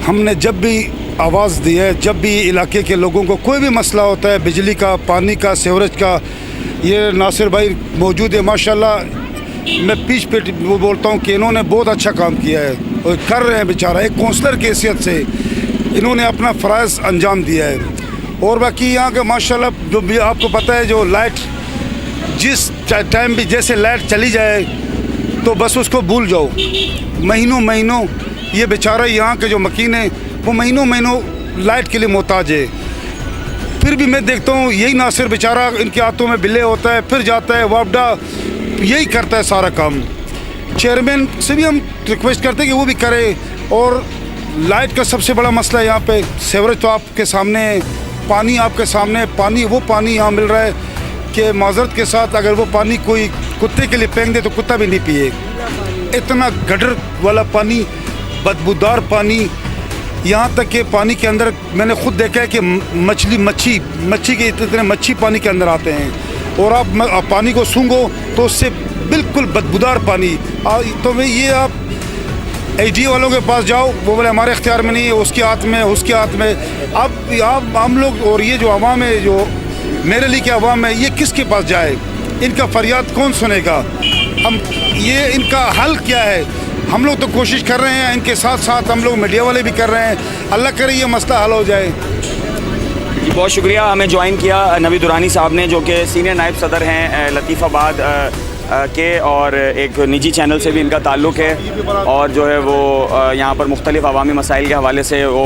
हमने जब भी आवाज़ दी है, जब भी इलाके के लोगों को कोई भी मसला होता है, बिजली का, पानी का, सीवरेज का, ये नासिर भाई मौजूद है। माशाल्लाह मैं पीछ पे वो बोलता हूँ कि इन्होंने बहुत अच्छा काम किया है और कर रहे हैं। बेचारा एक काउंसलर की हैसियत से इन्होंने अपना फ़राइज़ अंजाम दिया है। और बाकी यहाँ के माशाल्लाह जो भी आपको पता है, जो लाइट जिस टाइम भी जैसे लाइट चली जाए तो बस उसको भूल जाओ। महीनों ये बेचारा यहाँ के जो मकीन है वो महीनों लाइट के लिए मोहताज है। फिर भी मैं देखता हूँ यही नासिर बेचारा इनके हाथों में बिल्ले होता है, फिर जाता है वापडा, यही करता है सारा काम। चेयरमैन से भी हम रिक्वेस्ट करते हैं कि वो भी करे। और लाइट का सबसे बड़ा मसला है यहाँ पे, सीवरेज तो आपके सामने है, पानी आपके सामने है। पानी यहाँ मिल रहा है कि माजरत के साथ अगर वो पानी कोई कुत्ते के लिए फेंक दे तो कुत्ता भी नहीं पिए। इतना गटर वाला पानी, बदबूदार पानी, यहाँ तक कि पानी के अंदर मैंने खुद देखा है कि मच्छी के इतने मच्छी पानी के अंदर आते हैं और आप पानी को सूंघो तो उससे बिल्कुल बदबूदार पानी। तो मैं ये आप AG वालों के पास जाओ, वो बोले हमारे इख्तियार में नहीं है, उसके हाथ में, उसके हाथ में। अब हम लोग और ये जो अवाम है, जो मेरे लिए क्या अवाम है, ये किसके पास जाए? इनका फरियाद कौन सुनेगा? हम ये इनका हल क्या है? हम लोग तो कोशिश कर रहे हैं, इनके साथ साथ हम लोग मीडिया वाले भी कर रहे हैं। अल्लाह करे ये मसला हल हो जाए। जी बहुत शुक्रिया। हमें ज्वाइन किया नबी दुरानी साहब ने, जो कि सीनियर नायब सदर हैं लतीफ़ाबाद के, और एक निजी चैनल से भी इनका ताल्लुक़ है और जो है वो यहाँ पर मुख्तलिफ़ अवामी मसाइल के हवाले से वो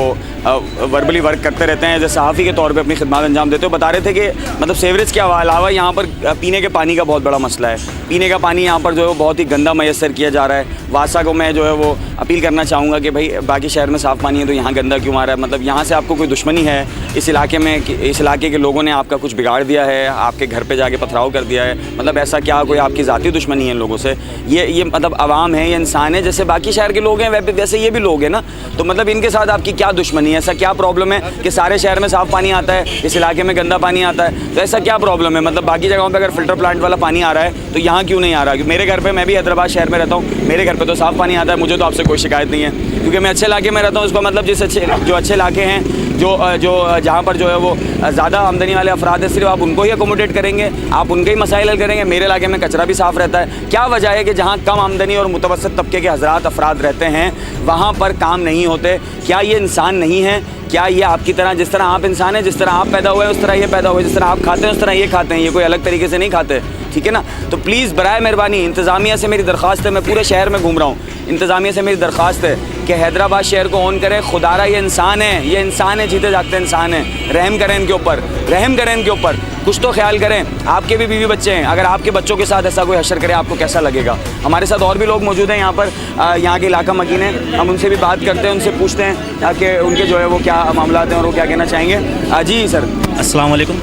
वर्बली वर्क करते रहते हैं, जैसे सहाफ़ी के तौर पे अपनी खिदमत अंजाम देते हो। बता रहे थे कि मतलब सीवरेज के अलावा यहाँ पर पीने के पानी का बहुत बड़ा मसला है। पीने का पानी यहाँ पर जो है वो बहुत ही गंदा मैसर किया जा रहा है। वासा को मैं जो है वो अपील करना चाहूँगा कि भाई बाकी शहर में साफ़ पानी है तो यहाँ गंदा क्यों आ रहा है? मतलब यहाँ से आपको कोई दुश्मनी है इस इलाके में, इस इलाके के लोगों ने आपका कुछ बिगाड़ दिया है, आपके घर पे जाके पथराव कर दिया है? मतलब ऐसा क्या कोई आपकी ज़ाती दुश्मनी है इन लोगों से? ये मतलब आवाम है, ये इंसान है, जैसे बाकी शहर के लोग हैं वैसे ये भी लोग हैं ना। तो मतलब इनके साथ आपकी क्या दुश्मनी है? ऐसा क्या प्रॉब्लम है कि सारे शहर में साफ़ पानी आता है, इस इलाके में गंदा पानी आता है? तो ऐसा क्या प्रॉब्लम है? मतलब बाकी जगहों पे अगर फ़िल्टर प्लांट वाला पानी आ रहा है तो यहाँ क्यों नहीं आ रहा? मेरे घर पे, मैं भी हैदराबाद शहर में रहता हूँ, मेरे घर पे तो साफ़ पानी आता है, मुझे तो आपसे कोई शिकायत नहीं है क्योंकि मैं अच्छे इलाके में रहता हूँ। उसका मतलब जो अच्छे इलाके हैं, जो जहाँ पर जो है वो ज़्यादा आमदनी वाले अफराद है, सिर्फ आप उनको ही अकोमोडेट करेंगे, आप उनके ही मसाइल हल करेंगे। मेरे इलाके में कचरा भी साफ़ रहता है। क्या वजह है कि जहाँ कम आमदनी और मुतवस्सित तबके के हज़रात अफराद रहते हैं वहाँ पर काम नहीं होते? क्या ये इंसान नहीं है? क्या ये आपकी तरह, जिस तरह आप इंसान हैं, जिस तरह आप पैदा हुए हैं उस तरह ये पैदा हुए, जिस तरह आप खाते हैं उस तरह ये खाते हैं, ये कोई अलग तरीके से नहीं खाते? ठीक है ना? तो प्लीज़ बराए मेहरबानी इंतज़ामिया से मेरी दरख्वास्त है, मैं पूरे शहर में घूम रहा हूँ, इंतज़ामिया से मेरी दरख्वास्त है कि हैदराबाद शहर को ऑन करें। खुदारा ये इंसान है, जीते जागते इंसान है। रहम करें इनके ऊपर, कुछ तो ख्याल करें। आपके भी बीवी बच्चे हैं, अगर आपके बच्चों के साथ ऐसा कोई हशर करे आपको कैसा लगेगा? हमारे साथ और भी लोग मौजूद हैं यहाँ पर, यहाँ के इलाका मकीन हैं, हम उनसे भी बात करते हैं, उनसे पूछते हैं ताकि उनके जो है वो क्या मामला हैं और वो क्या कहना चाहेंगे। जी सर, अस्सलाम वालेकुम।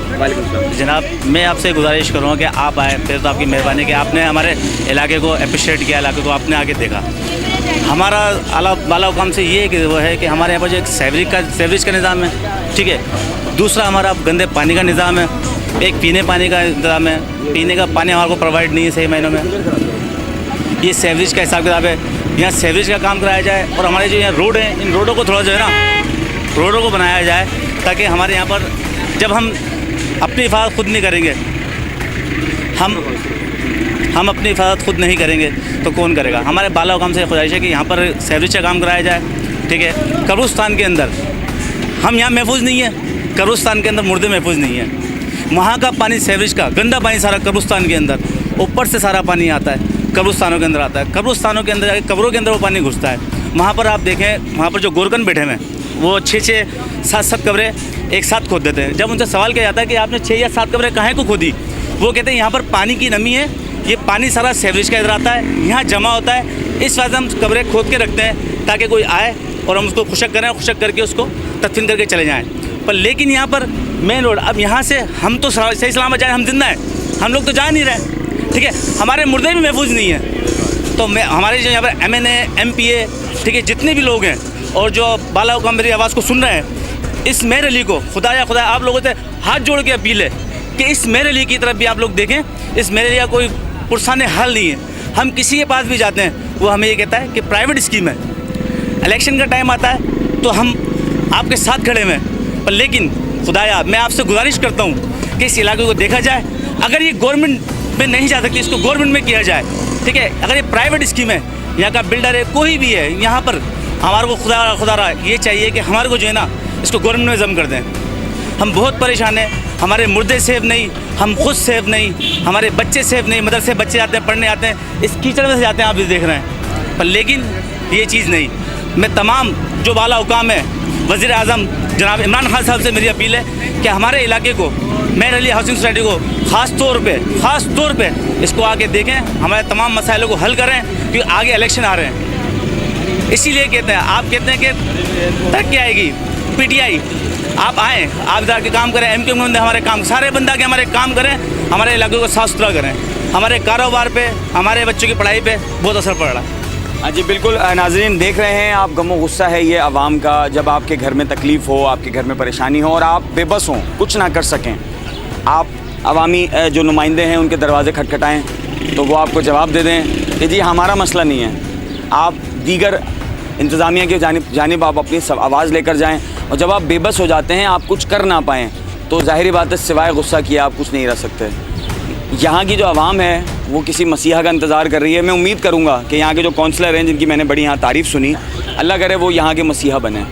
जनाब, मैं आपसे गुजारिश करूँगा कि आप आए, फिर तो आपकी मेहरबानी कि आपने हमारे इलाके को अप्रिशिएट किया, इलाके को आपने आगे देखा। हमारा वाला काम से ये कि वो है कि हमारे यहाँ पर जो एक सीवरेज का निज़ाम है, ठीक है, दूसरा हमारा गंदे पानी का निज़ाम है, एक पीने पानी का इंतज़ाम है। पीने का पानी हमारे को प्रोवाइड नहीं है सही महीनों में। ये सीवरेज का हिसाब किताब है, यहाँ सीवरेज का काम कराया जाए और हमारे जो यहाँ रोड हैं, इन रोडों को थोड़ा जो है ना, रोडों को बनाया जाए ताकि हमारे यहाँ पर जब हम अपनी हिफाजत खुद नहीं करेंगे, हम अपनी हिफाजत खुद नहीं करेंगे तो कौन करेगा? हमारे बाला हुकाम से ख्वाहिश है कि यहाँ पर सीवरेज का काम कराया जाए, ठीक है। कब्रिस्तान के अंदर हम यहाँ महफूज नहीं है, कब्रिस्तान के अंदर मुर्दे महफूज नहीं है। वहाँ का पानी सीवरेज का गंदा पानी सारा कब्रिस्तान के अंदर, ऊपर से सारा पानी आता है कब्रिस्तानों के अंदर आता है, कब्रिस्तानों के अंदर जाकर कब्रों के अंदर वो पानी घुसता है। वहाँ पर आप देखें, वहाँ पर जो गोरकन बैठे हुए हैं वो 6-6, 7-7 कब्रें एक साथ खोद देते हैं। जब उनसे सवाल किया जाता है कि आपने 6 या 7 कब्रें काहे को खोदी, वो कहते हैं यहाँ पर पानी की नमी है, ये पानी सारा सीवरेज का इधर आता है, यहाँ जमा होता है, इस वजह से हम कब्रें खोद के रखते हैं ताकि कोई आए और हम उसको खुशक करें, खुशक करके उसको तदफीन करके चले जाएँ। पर लेकिन यहाँ पर मेन रोड, अब यहाँ से हम तो सही सलामत जाए, हम जिंदा हैं, हम लोग तो जा नहीं रहे, ठीक है, हमारे मुर्दे भी महफूज नहीं हैं। तो हमारे जो यहाँ पर MNA MPA, ठीक है, जितने भी लोग हैं और जो बाला हुकाम मेरी आवाज़ को सुन रहे हैं, इस मेहर अली को खुदा आप लोगों से हाथ जोड़ के अपील है कि इस मेहर अली की तरफ भी आप लोग देखें। इस मेहर अली का कोई पुरसान हल नहीं है। हम किसी के पास भी जाते हैं, वो हमें ये कहता है कि प्राइवेट स्कीम है, इलेक्शन का टाइम आता है तो हम आपके साथ खड़े हुए हैं। पर लेकिन खुदाया मैं आपसे गुजारिश करता हूँ कि इस इलाके को देखा जाए। अगर ये गवर्नमेंट में नहीं जा सकती, इसको गवर्नमेंट में किया जाए, ठीक है। अगर ये प्राइवेट स्कीम है, यहाँ का बिल्डर है, कोई भी है, यहाँ पर हमारे को खुदा रहा ये चाहिए कि हमारे को जो है ना, इसको गवर्नमेंट में जम कर दें। हम बहुत परेशान हैं, हमारे मुर्दे सेफ नहीं, हम खुद सेफ नहीं, हमारे बच्चे सेफ नहीं। मदरसे बच्चे आते हैं, पढ़ने आते हैं, इस कीचड़ में से जाते हैं, आप भी देख रहे हैं। पर लेकिन ये चीज़ नहीं। मैं तमाम जो बाला हुकाम है, वज़ीर आज़म जनाब इमरान खान साहब से मेरी अपील है कि हमारे इलाके को, मेहर अली हाउसिंग सोसाइटी को ख़ास तौर पे इसको आके देखें, हमारे तमाम मसाइलों को हल करें, क्योंकि आगे इलेक्शन आ रहे हैं। इसीलिए कहते हैं, आप कहते हैं कि तरक्की आएगी, PTI आप आएँ, आप जाके काम करें, MQ में हमारे काम, सारे बंदा के हमारे काम करें, हमारे इलाके को साफ़ सुथरा करें। हमारे कारोबार पे, हमारे बच्चों की पढ़ाई पे बहुत असर पड़ रहा है। हाँ जी बिल्कुल। नाज़रीन देख रहे हैं आप, गमो गुस्सा है ये आवाम का, जब आपके घर में तकलीफ़ हो, आपके घर में परेशानी हो और आप बेबस हों, कुछ ना कर सकें, आप अवामी जो नुमाइंदे हैं उनके दरवाज़े खटखटाएँ तो वो आपको जवाब दे दें कि जी हमारा मसला नहीं है। आप दीगर इंतज़ामिया की जानिब आप अपनी आवाज़ लेकर जाएँ, और जब आप बेबस हो जाते हैं, आप कुछ कर ना पाएँ, तो ज़ाहिरी बात है सिवाय गुस्सा किए आप कुछ नहीं रह सकते। यहाँ की जो आवाम है वो किसी मसीहा का इंतज़ार कर रही है। मैं उम्मीद करूँगा कि यहाँ के जो काउंसलर हैं, जिनकी मैंने बड़ी यहाँ तारीफ़ सुनी, अल्लाह करे वो यहाँ के मसीहा बने,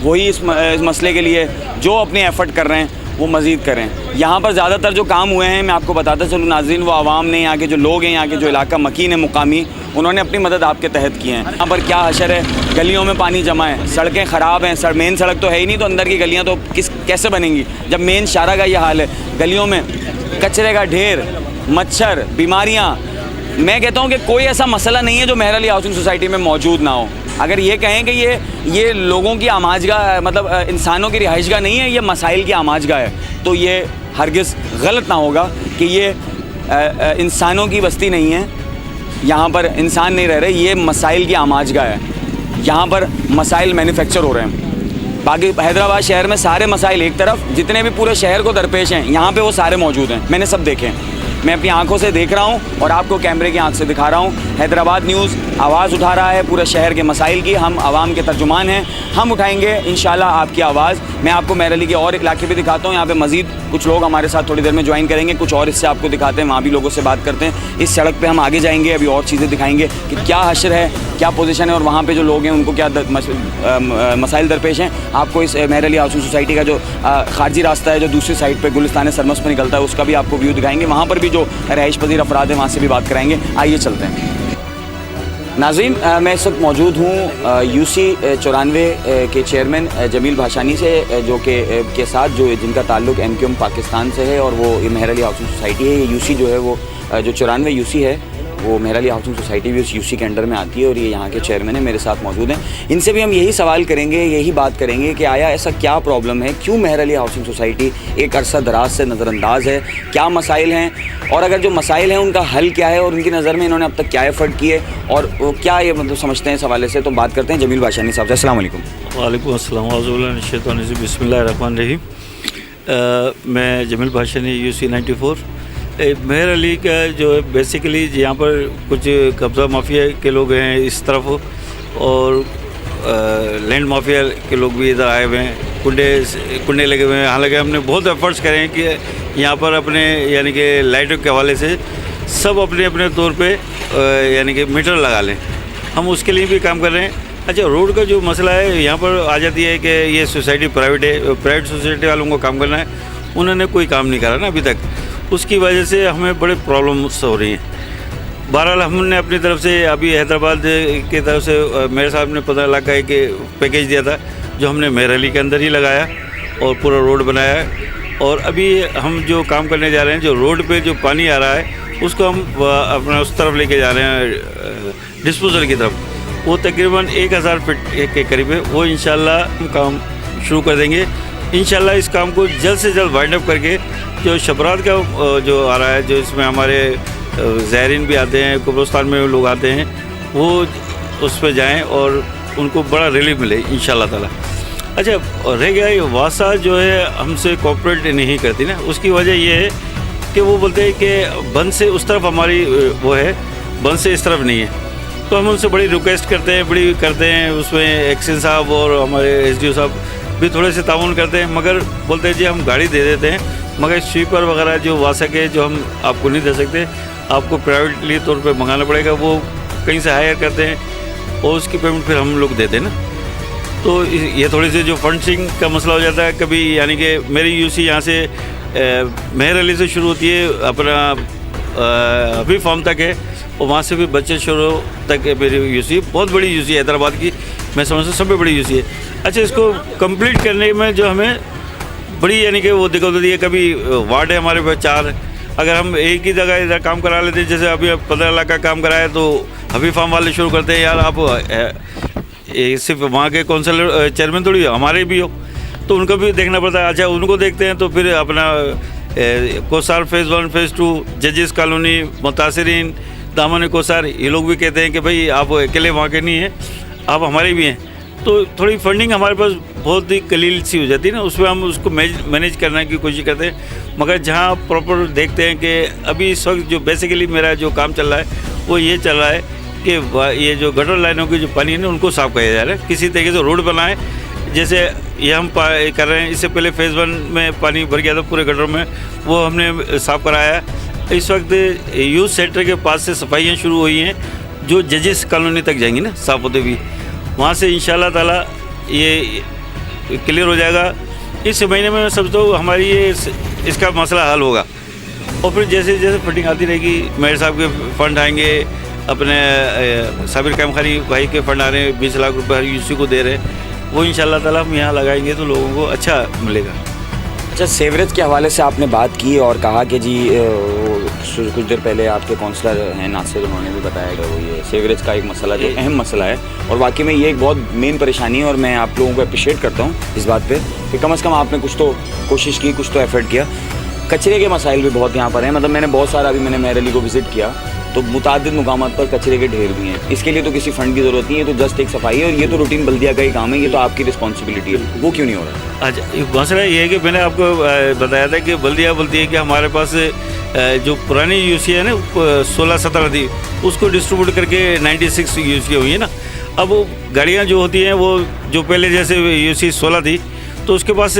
वही इस मसले के लिए जो अपने एफ़र्ट कर रहे हैं वो मज़ीद करें। यहाँ पर ज़्यादातर जो काम हुए हैं, मैं आपको बताता चलूँ नाज़रीन, वो आवाम ने, यहाँ के जो लोग हैं, यहाँ के जो इलाका मकीन है मुकामी, उन्होंने अपनी मदद आपके तहत की है। यहाँ पर क्या हशर है, गलियों में पानी जमा है, सड़कें ख़राब हैं, मेन सड़क तो है ही नहीं, तो अंदर की गलियाँ तो कैसे बनेंगी जब मेन शारा का ये हाल है। गलियों में कचरे का ढेर, मच्छर, बीमारियाँ। मैं कहता हूँ कि कोई ऐसा मसला नहीं है जो मेहर अली हाउसिंग सोसाइटी में मौजूद ना हो। अगर ये कहें कि ये लोगों की आमाजगाह, मतलब इंसानों की रिहाइशगाह नहीं है, ये मसाइल की आमाजगाह है, तो ये हरगिज़ गलत ना होगा कि ये इंसानों की बस्ती नहीं है, यहाँ पर इंसान नहीं रह रहे, ये मसाइल की आमाजगाह है। यहाँ पर मसाइल मैन्युफैक्चर हो रहे हैं। बाकी हैदराबाद शहर में सारे मसाइल एक तरफ, जितने भी पूरे शहर को दरपेश हैं, यहाँ पे वो सारे मौजूद हैं। मैंने सब देखे हैं, मैं अपनी आंखों से देख रहा हूँ और आपको कैमरे की आंख से दिखा रहा हूँ। हैदराबाद न्यूज़ आवाज़ उठा रहा है पूरे शहर के मसाइल की। हम आवाम के तर्जुमान हैं, हम उठाएंगे इंशाल्लाह आपकी आवाज़। मैं आपको मेहर अली के और इलाके भी दिखाता हूँ, यहाँ पे मज़ीद कुछ लोग हमारे साथ थोड़ी देर में ज्वाइन करेंगे, कुछ और इससे आपको दिखाते हैं, वहाँ भी लोगों से बात करते हैं। इस सड़क पर हम आगे जाएंगे, अभी और चीज़ें दिखाएंगे कि क्या हशर है, क्या पोजीशन है और वहाँ पे जो लोग हैं उनको क्या मसाइल दरपेश हैं। आपको इस मेहर अली हाउसिंग सोसाइटी का जो खारजी रास्ता है, जो दूसरी साइड पे गुलिस्तान सरमस पर निकलता है, उसका भी आपको व्यू दिखाएंगे। वहाँ पर भी जो रहाइश पजीर अफराद हैं वहाँ से भी बात कराएंगे। आइए चलते हैं। नाज़रीन, मैं इस वक्त मौजूद हूँ UC 94 के चेयरमैन जमील भाषानी से, जो के साथ जो जिनका ताल्लुक़ MQM पाकिस्तान से है, और वो ये मेहर अली हाउसिंग सोसाइटी है। ये UC जो है वो जो 94 UC है, वो मेहर अली हाउसिंग सोसाइटी भी उस UC के अंडर में आती है, और ये यहाँ के चेयरमैन है, मेरे साथ मौजूद हैं। इनसे भी हम यही सवाल करेंगे, यही बात करेंगे कि आया ऐसा क्या प्रॉब्लम है, क्यों मेहर अली हाउसिंग सोसाइटी एक अरसा दराज से नज़रअंदाज है, क्या मसाइल हैं, और अगर जो मसाइल हैं उनका हल क्या है, और उनकी नज़र में इन्होंने अब तक क्या एफ़र्ट किए, और क्या ये मतलब समझते हैं इस हवाले से। तो बात करते हैं जमील भाषानी साहब से। अस्सलाम वालेकुम। वालेकुम अस्सलाम बिस्मिल्लाहिर्रहमानिर्रहीम। मैं जमील भाषानी UC 94। मेहर अली का जो है बेसिकली यहाँ पर कुछ कब्ज़ा माफिया के लोग हैं इस तरफ, और लैंड माफिया के लोग भी इधर आए हुए हैं, कुंडे लगे हुए हैं। हालांकि हमने बहुत एफर्ट्स करे हैं कि यहाँ पर अपने यानी कि लाइटों के हवाले से सब अपने अपने तौर पे यानी कि मीटर लगा लें, हम उसके लिए भी काम कर रहे हैं। अच्छा, रोड का जो मसला है यहाँ पर आ जाती है कि ये सोसाइटी प्राइवेट है, प्राइवेट सोसाइटी वालों को काम करना है, उन्होंने कोई काम नहीं करा ना अभी तक, उसकी वजह से हमें बड़े प्रॉब्लम्स हो रही हैं। बहरहाल हमने अपनी तरफ से अभी हैदराबाद की तरफ से मेरे साहब ने 15 लाख का एक पैकेज दिया था, जो हमने मेहर अली के अंदर ही लगाया और पूरा रोड बनाया है। और अभी हम जो काम करने जा रहे हैं, जो रोड पे जो पानी आ रहा है उसको हम अपना उस तरफ लेके जा रहे हैं, डिस्पोजल की तरफ। वो तकरीबन 1000 फीट के करीब है। वो इंशाल्लाह हम काम शुरू कर देंगे। इंशाल्लाह इस काम को जल्द से जल्द वाइंड अप करके जो शबरात का जो आ रहा है, जो इसमें हमारे ज़ायरीन भी आते हैं, कब्रिस्तान में लोग आते हैं, वो उस पर जाएँ और उनको बड़ा रिलीफ मिले इंशाल्लाह ताला। अच्छा, रह गया ये वासा जो है हमसे कोऑपरेट नहीं करती ना, उसकी वजह ये है कि वो बोलते हैं कि बंद से उस तरफ हमारी वो है, बंद से इस तरफ नहीं है। तो हम उनसे बड़ी रिक्वेस्ट करते हैं, बड़ी करते हैं, उसमें एक्शन साहब और हमारे एसडीओ साहब भी थोड़े से ताउन करते हैं, मगर बोलते हैं जी हम गाड़ी दे देते हैं, मगर स्वीपर वगैरह जो वासा के जो हम आपको नहीं दे सकते, आपको प्राइवेटली तौर पे मंगाना पड़ेगा। वो कहीं से हायर करते हैं और उसकी पेमेंट फिर हम लोग देते हैं ना। तो ये थोड़ी सी जो फंडिंग का मसला हो जाता है कभी, यानी कि मेरी यूसी यहाँ से मेहर अली से शुरू होती है, अपना हबीब फार्म तक है, और वहाँ से भी बच्चे शुरू तक है मेरी यूसी। बहुत बड़ी यूसी है हैदराबाद की, मैं समझता हूँ सबसे बड़ी यूसी है। अच्छा, इसको कंप्लीट करने में जो हमें बड़ी यानी कि वो दिक्कत होती है, कभी वार्ड है हमारे पास 4, अगर हम एक ही जगह इधर काम करा लेते हैं, जैसे अभी 15 लाख का काम कराया तो हबीब फार्म वाले शुरू करते हैं, यार आप सिर्फ वहाँ के काउंसिलर चेयरमैन थोड़ी हमारे भी हो, तो उनको भी देखना पड़ता है। अच्छा, उनको देखते हैं तो फिर अपना कोसार फेज़ 1 फेज़ 2, जजेस कॉलोनी, मुतासरीन, दामन कोसार, ये लोग भी कहते हैं कि भाई आप अकेले वहाँ के नहीं हैं, आप हमारे भी हैं। तो थोड़ी फंडिंग हमारे पास बहुत ही कलील सी हो जाती है ना, उसमें हम उसको मैनेज करने की कोशिश करते हैं। मगर जहाँ प्रॉपर देखते हैं कि अभी इस वक्त जो बेसिकली मेरा जो काम चल रहा है वो ये चल रहा है कि ये जो गटर लाइनों की जो पानी है ना, उनको साफ़ किया जा रहा है, किसी तरीके से रोड बनाएं। जैसे ये हम कर रहे हैं, इससे पहले फेज़ 1 में पानी भर गया था पूरे गटर में, वो हमने साफ़ कराया। इस वक्त यूथ सेंटर के पास से सफाइयाँ शुरू हुई हैं, जो जजेस कॉलोनी तक जाएंगी ना साफ़ होते हुए, वहाँ से इंशाल्लाह ताला ये क्लियर हो जाएगा। इस महीने में मैं समझता हूँ हमारी ये इसका मसला हल होगा। और फिर जैसे जैसे फंडिंग आती रहेगी, मेयर साहब के फ़ंड आएंगे, अपने साबिर कैमखानी भाई के फंड आ रहे हैं, 20 लाख रुपए हर यूसी को दे रहे हैं, वो इंशाल्लाह ताला हम यहाँ लगाएंगे तो लोगों को अच्छा मिलेगा। अच्छा, सीवरेज के हवाले से आपने बात की और कहा कि जी कुछ देर पहले आपके काउंसलर हैं नासिर, उन्होंने भी बताया कि वो ये सीवरेज का एक मसला जो अहम मसला है, और वाकई में ये एक बहुत मेन परेशानी है, और मैं आप लोगों को अप्रिशिएट करता हूँ इस बात पे कि कम से कम आपने कुछ तो कोशिश की, कुछ तो एफर्ट किया। कचरे के मसाइल भी बहुत यहाँ पर हैं, मतलब मैंने बहुत सारा, अभी मैंने मेहर अली को विज़िट किया तो मुतादिद मुकामात पर कचरे के ढेर भी हैं। इसके लिए तो किसी फंड की ज़रूरत नहीं है, तो जस्ट एक सफाई है, और ये तो रूटीन बल्दिया का ही काम है, ये तो आपकी रिस्पॉन्सिबिलिटी है, वो क्यों नहीं हो रहा? अच्छा, मसला ये है कि मैंने आपको बताया था कि बल्दिया बोलती है कि हमारे पास जो पुरानी यूसी है ना 16-17 थी, उसको डिस्ट्रीब्यूट करके 96 यूसी हुई है ना। अब वो गाड़ियाँ जो होती हैं वो जो पहले जैसे यूसी 16 थी तो उसके पास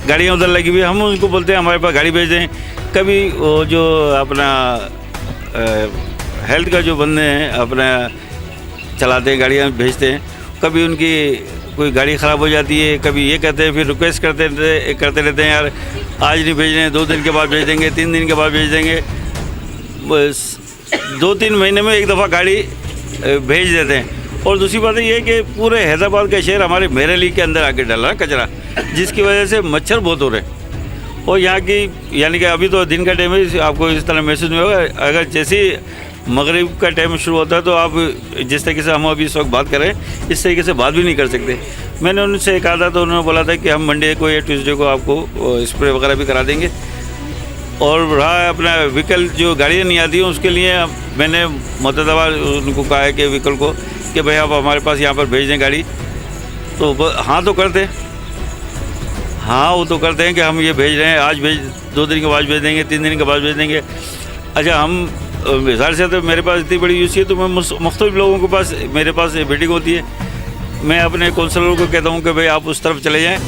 गाड़ियाँ उधर लगी हुई, हम उनको बोलते हैं हमारे पास गाड़ी भेज दें। कभी वो जो अपना हेल्थ का जो बंदे हैं अपना चलाते हैं, गाड़ियाँ भेजते हैं, कभी उनकी कोई गाड़ी ख़राब हो जाती है, कभी ये कहते हैं, फिर रिक्वेस्ट करते रहते हैं, यार आज नहीं भेज रहे हैं, 2 दिन के बाद भेज देंगे, 3 दिन के बाद भेज देंगे। बस 2-3 महीने में एक दफ़ा गाड़ी भेज देते हैं। और दूसरी बात ये है कि पूरे हैदराबाद का शहर हमारे मेहर अली के अंदर आके डल रहा है कचरा, जिसकी वजह से मच्छर बहुत हो रहे हैं। और यहाँ की यानी कि अभी तो दिन का टाइम है, आपको इस तरह महसूस नहीं होगा, अगर जैसे मगरिब का टाइम शुरू होता है तो आप जिस तरीके से हम अभी इस वक्त बात कर रहे हैं इस तरीके से बात भी नहीं कर सकते। मैंने उनसे कहा था तो उन्होंने बोला था कि हम मंडे को या ट्यूसडे को आपको स्प्रे वगैरह भी करा देंगे। और रहा अपना व्हीकल जो गाड़ियाँ नहीं आती हैं उसके लिए मैंने मुतदवा उनको कहा है कि व्हीकल को कि भाई आप हमारे पास यहाँ पर भेज दें गाड़ी, तो हाँ तो करते हैं, हाँ वो तो करते हैं कि हम ये भेज रहे हैं, आज 2 दिन के बाद भेज देंगे, 3 दिन के बाद भेज देंगे। अच्छा, हम मिसाल से तो मेरे पास इतनी बड़ी यूसी है तो मैं मुख्तलिफ लोगों के पास मेरे पास मीटिंग होती है, मैं अपने काउंसलर को कहता हूँ कि भाई आप उस तरफ चले जाएँ,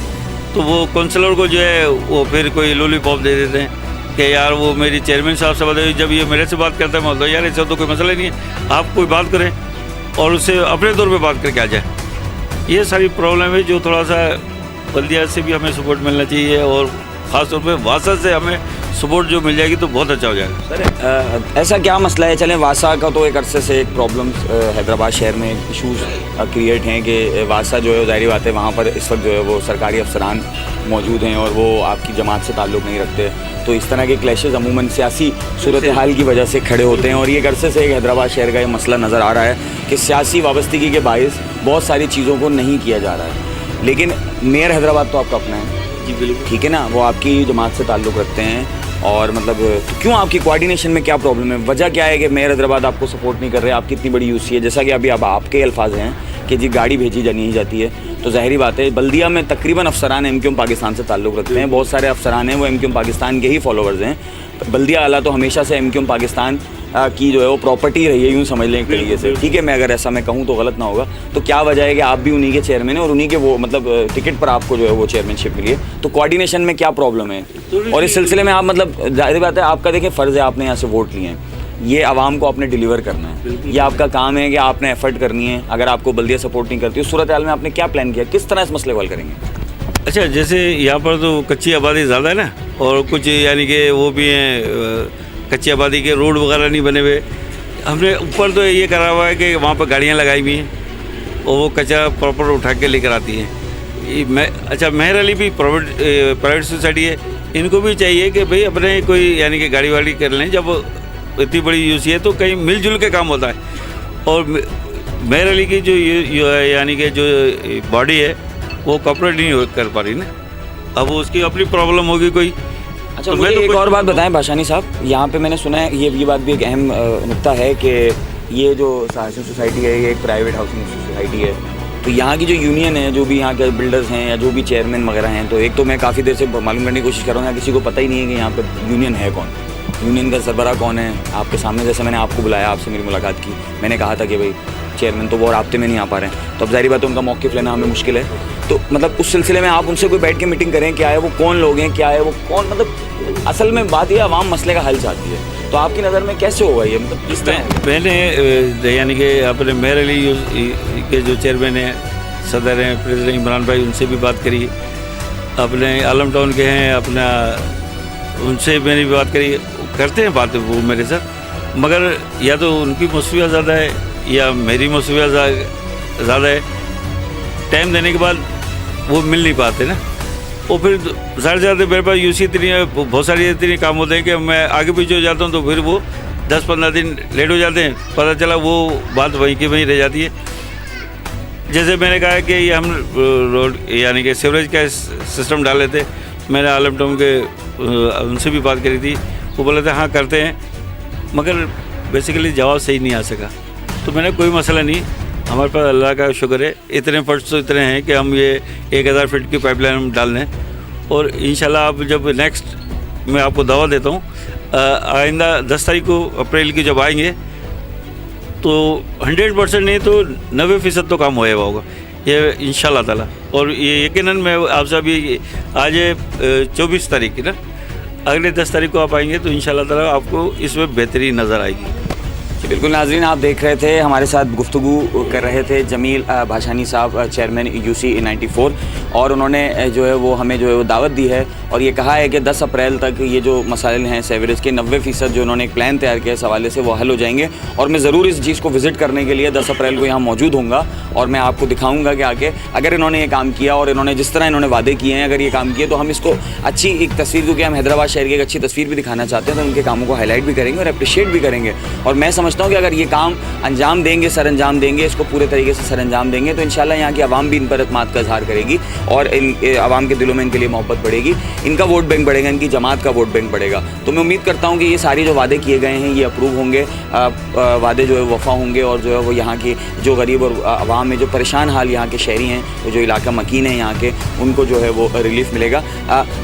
तो वो काउंसलर को जो है वो फिर कोई लॉलीपॉप दे देते हैं कि यार वो मेरी चेयरमैन साहब से बताइए। जब ये मेरे से बात करता है मैं बोलता हूँ यार ऐसा तो कोई मसला नहीं है, आप कोई बात करें और उससे अपने तौर पे बात करके आ जाए। ये सारी प्रॉब्लम है जो थोड़ा सा बल्दिया से भी हमें सपोर्ट मिलना चाहिए और ख़ास तौर पे वासा से हमें सपोर्ट जो मिल जाएगी तो बहुत अच्छा हो जाएगा। सर ऐसा क्या मसला है, चलें वासा का तो एक अरसे से एक प्रॉब्लम हैदराबाद शहर में इशूज़ क्रिएट हैं कि वासा जो है ज़ाहिर बात है वहाँ पर इस वक्त जो है वो सरकारी अफसरान मौजूद हैं और वो आपकी जमात से ताल्लुक़ नहीं रखते, तो इस तरह के क्लैशेस अमूमन सियासी सूरत हाल की वजह से खड़े होते हैं और ये एक अरसे से एक हैदराबाद शहर का ये मसला नज़र आ रहा है कि सियासी वाबस्तगी के बायस बहुत सारी चीज़ों को नहीं किया जा रहा है। लेकिन मेयर हैदराबाद तो आपका अपना है जी बिल्कुल, ठीक है ना, वो आपकी जमात से ताल्लुक़ रखते हैं और मतलब तो क्यों आपकी कोऑर्डिनेशन में क्या प्रॉब्लम है, वजह क्या है कि मेयर हैदराबाद आपको सपोर्ट नहीं कर रहे, आपकी इतनी बड़ी यूसी है, जैसा कि अभी अब आपके अल्फाज हैं कि जी गाड़ी भेजी जानी ही जाती है, तो ज़ाहिरी बात है बल्दिया में तकरीबन अफसरान एमक्यूएम पाकिस्तान से ताल्लुक़ रखते हैं, बहुत सारे अफसरान हैं वो एमक्यूएम पाकिस्तान के ही फॉलोवर्स हैं, बल्दिया आला तो हमेशा से एमक्यूएम पाकिस्तान की जो है वो प्रॉपर्टी रही है, यूँ समझ लें एक तरीके से, ठीक है, मैं अगर ऐसा मैं कहूँ तो गलत ना होगा, तो क्या वजह है कि आप भी उन्हीं के चेयरमैन हैं और उन्हीं के वो मतलब टिकट पर आपको जो है वो चेयरमैनशिप मिली है, तो कोऑर्डिनेशन में क्या प्रॉब्लम है और इस सिलसिले में आप मतलब ज़ाहिर बात है आपका देखिए फ़र्ज़ है, आपने यहाँ से वोट लिए हैं, ये आवाम को आपने डिलीवर करना है, ये आपका काम है कि आपने एफर्ट करनी है, अगर आपको बल्दिया सपोर्ट नहीं करती उस सूरत हाल में आपने क्या प्लान किया, किस तरह इस मसले को हल करेंगे? अच्छा जैसे यहाँ पर तो कच्ची आबादी ज़्यादा है ना और कुछ यानी कि वो भी हैं कच्ची आबादी के रोड वगैरह नहीं बने हुए, हमने ऊपर तो ये करा हुआ है कि वहाँ पर गाड़ियाँ लगाई हुई हैं और वो कचरा प्रॉपर उठा के लेकर आती हैं। अच्छा मेहर अली भी प्राइवेट सोसाइटी है, इनको भी चाहिए कि भाई अपने कोई यानी कि गाड़ी वाड़ी कर लें, जब इतनी बड़ी यूसी है तो कहीं मिलजुल के काम होता है और मेहर अली की जो यानी कि जो बॉडी है वो कॉपरेट नहीं कर पा रही ना, अब उसकी अपनी प्रॉब्लम होगी कोई। अच्छा तो मुझे मैं तो एक कुछ- और बात बताएं भाषानी साहब, यहाँ पे मैंने सुना है ये बात भी एक अहम नुक्ता है कि ये जो हाउसिंग सोसाइटी है ये एक प्राइवेट हाउसिंग सोसाइटी है, तो यहाँ की जो यूनियन है, जो भी यहाँ के बिल्डर्स हैं या जो भी चेयरमैन वगैरह हैं, तो एक तो मैं काफ़ी देर से मालूम करने की कोशिश कर रहा हूँ, यहाँ किसी को पता ही नहीं है कि यहाँ पे यूनियन है कौन, यूनियन का सरबराह कौन है। आपके सामने जैसे मैंने आपको बुलाया, आपसे मेरी मुलाकात की, मैंने कहा था कि भाई चेयरमैन तो वो राब्ते में नहीं आ पा रहे हैं, तो अब ज़ाहिर बात है उनका मौक़िफ़ लेना हमें मुश्किल है, तो मतलब उस सिलसिले में आप उनसे कोई बैठ के मीटिंग करें, क्या है वो कौन लोग हैं, क्या है वो कौन, मतलब असल में बात ये आवाम मसले का हल चाहती है, तो आपकी नज़र में कैसे होगा ये, मतलब किस तरह? मैंने यानी कि अपने मेहर अली के जो चेयरमैन हैं, सदर हैं, प्रेसिडेंट इमरान भाई, उनसे भी बात करी, अपने आलम टाउन के हैं अपना, उनसे मैंने भी बात करी, करते हैं बात वो मेरे साथ, मगर या तो उनकी मसरूफियत ज़्यादा है या मेरी मसरूफियत ज़्यादा है, टाइम देने के बाद वो मिल नहीं पाते ना, और फिर ज़्यादा ज़्यादा मेरे पास यूसी इतनी बहुत सारी इतनी काम होते हैं कि मैं आगे पीछे हो जाता हूँ, तो फिर वो 10-15 दिन लेट हो जाते हैं, पता चला वो बात वहीं की वहीं रह जाती है। जैसे मैंने कहा कि ये हम रोड यानी कि सीवरेज का सिस्टम डाले थे, मैंने आलम टाउन के उनसे भी बात करी थी, वो बोले थे हाँ करते हैं, मगर बेसिकली जवाब सही नहीं आ सका, तो मैंने कोई मसला नहीं, हमारे पास अल्लाह का शुक्र है, इतने फंड्स तो इतने हैं कि हम ये 1000 फीट की पाइपलाइन हम डाल दें, और इंशाल्लाह आप जब नेक्स्ट मैं आपको दावा देता हूँ, आइंदा 10 तारीख को अप्रैल की जब आएंगे तो 100% नहीं तो 90% तो काम होएगा होगा ये इंशाल्लाह ताला, और ये यकीनन मैं आपसे अभी आज 24 तारीख की ना, अगले 10 तारीख को आप आएंगे तो इंशाल्लाह ताला आपको इसमें बेहतरी नज़र आएगी। जी बिल्कुल नाज़रीन, आप देख रहे थे हमारे साथ गुफ्तगू कर रहे थे जमील भाषानी साहब, चेयरमैन यूसी 94, और उन्होंने जो है वो हमें जो है वो दावत दी है और ये कहा है कि 10 अप्रैल तक ये जो मसाइल हैं सेवरेज के 90% जो उन्होंने एक प्लान तैयार किया इस हवाले से वो हल हो जाएंगे, और मैं ज़रूर इस चीज़ को विज़िट करने के लिए 10 अप्रैल को यहाँ मौजूद होऊंगा और मैं आपको दिखाऊँगा कि आके अगर इन्होंने ये काम किया और इन्होंने जिस तरह इन्होंने वादे किए हैं अगर ये काम किए तो हम इसको अच्छी एक तस्वीर, क्योंकि हम हैदराबाद शहर की एक अच्छी तस्वीर भी दिखाना चाहते हैं, तो उनके कामों को हाईलाइट भी करेंगे और अप्रिशिएट भी करेंगे, और मैं समझता हूँ कि अगर ये काम अंजाम देंगे, सर अंजाम देंगे, इसको पूरे तरीके से सर अंजाम देंगे तो इंशाल्लाह यहाँ की आवाम भी इन पर एतमाद का इजहार करेगी और इन आवाम के दिलों में इनके लिए मोहब्बत बढ़ेगी, इनका वोट बैंक बढ़ेगा, इनकी जमात का वोट बैंक बढ़ेगा। तो मैं उम्मीद करता हूँ कि ये सारे जो वादे किए गए हैं ये अप्रूव होंगे, वादे जो है वफ़ा होंगे, और जो है वो यहाँ की जो गरीब और आवाम में जो परेशान हाल यहाँ के शहरी हैं, वो जो इलाका मकीन है यहाँ के, उनको जो है वो रिलीफ मिलेगा।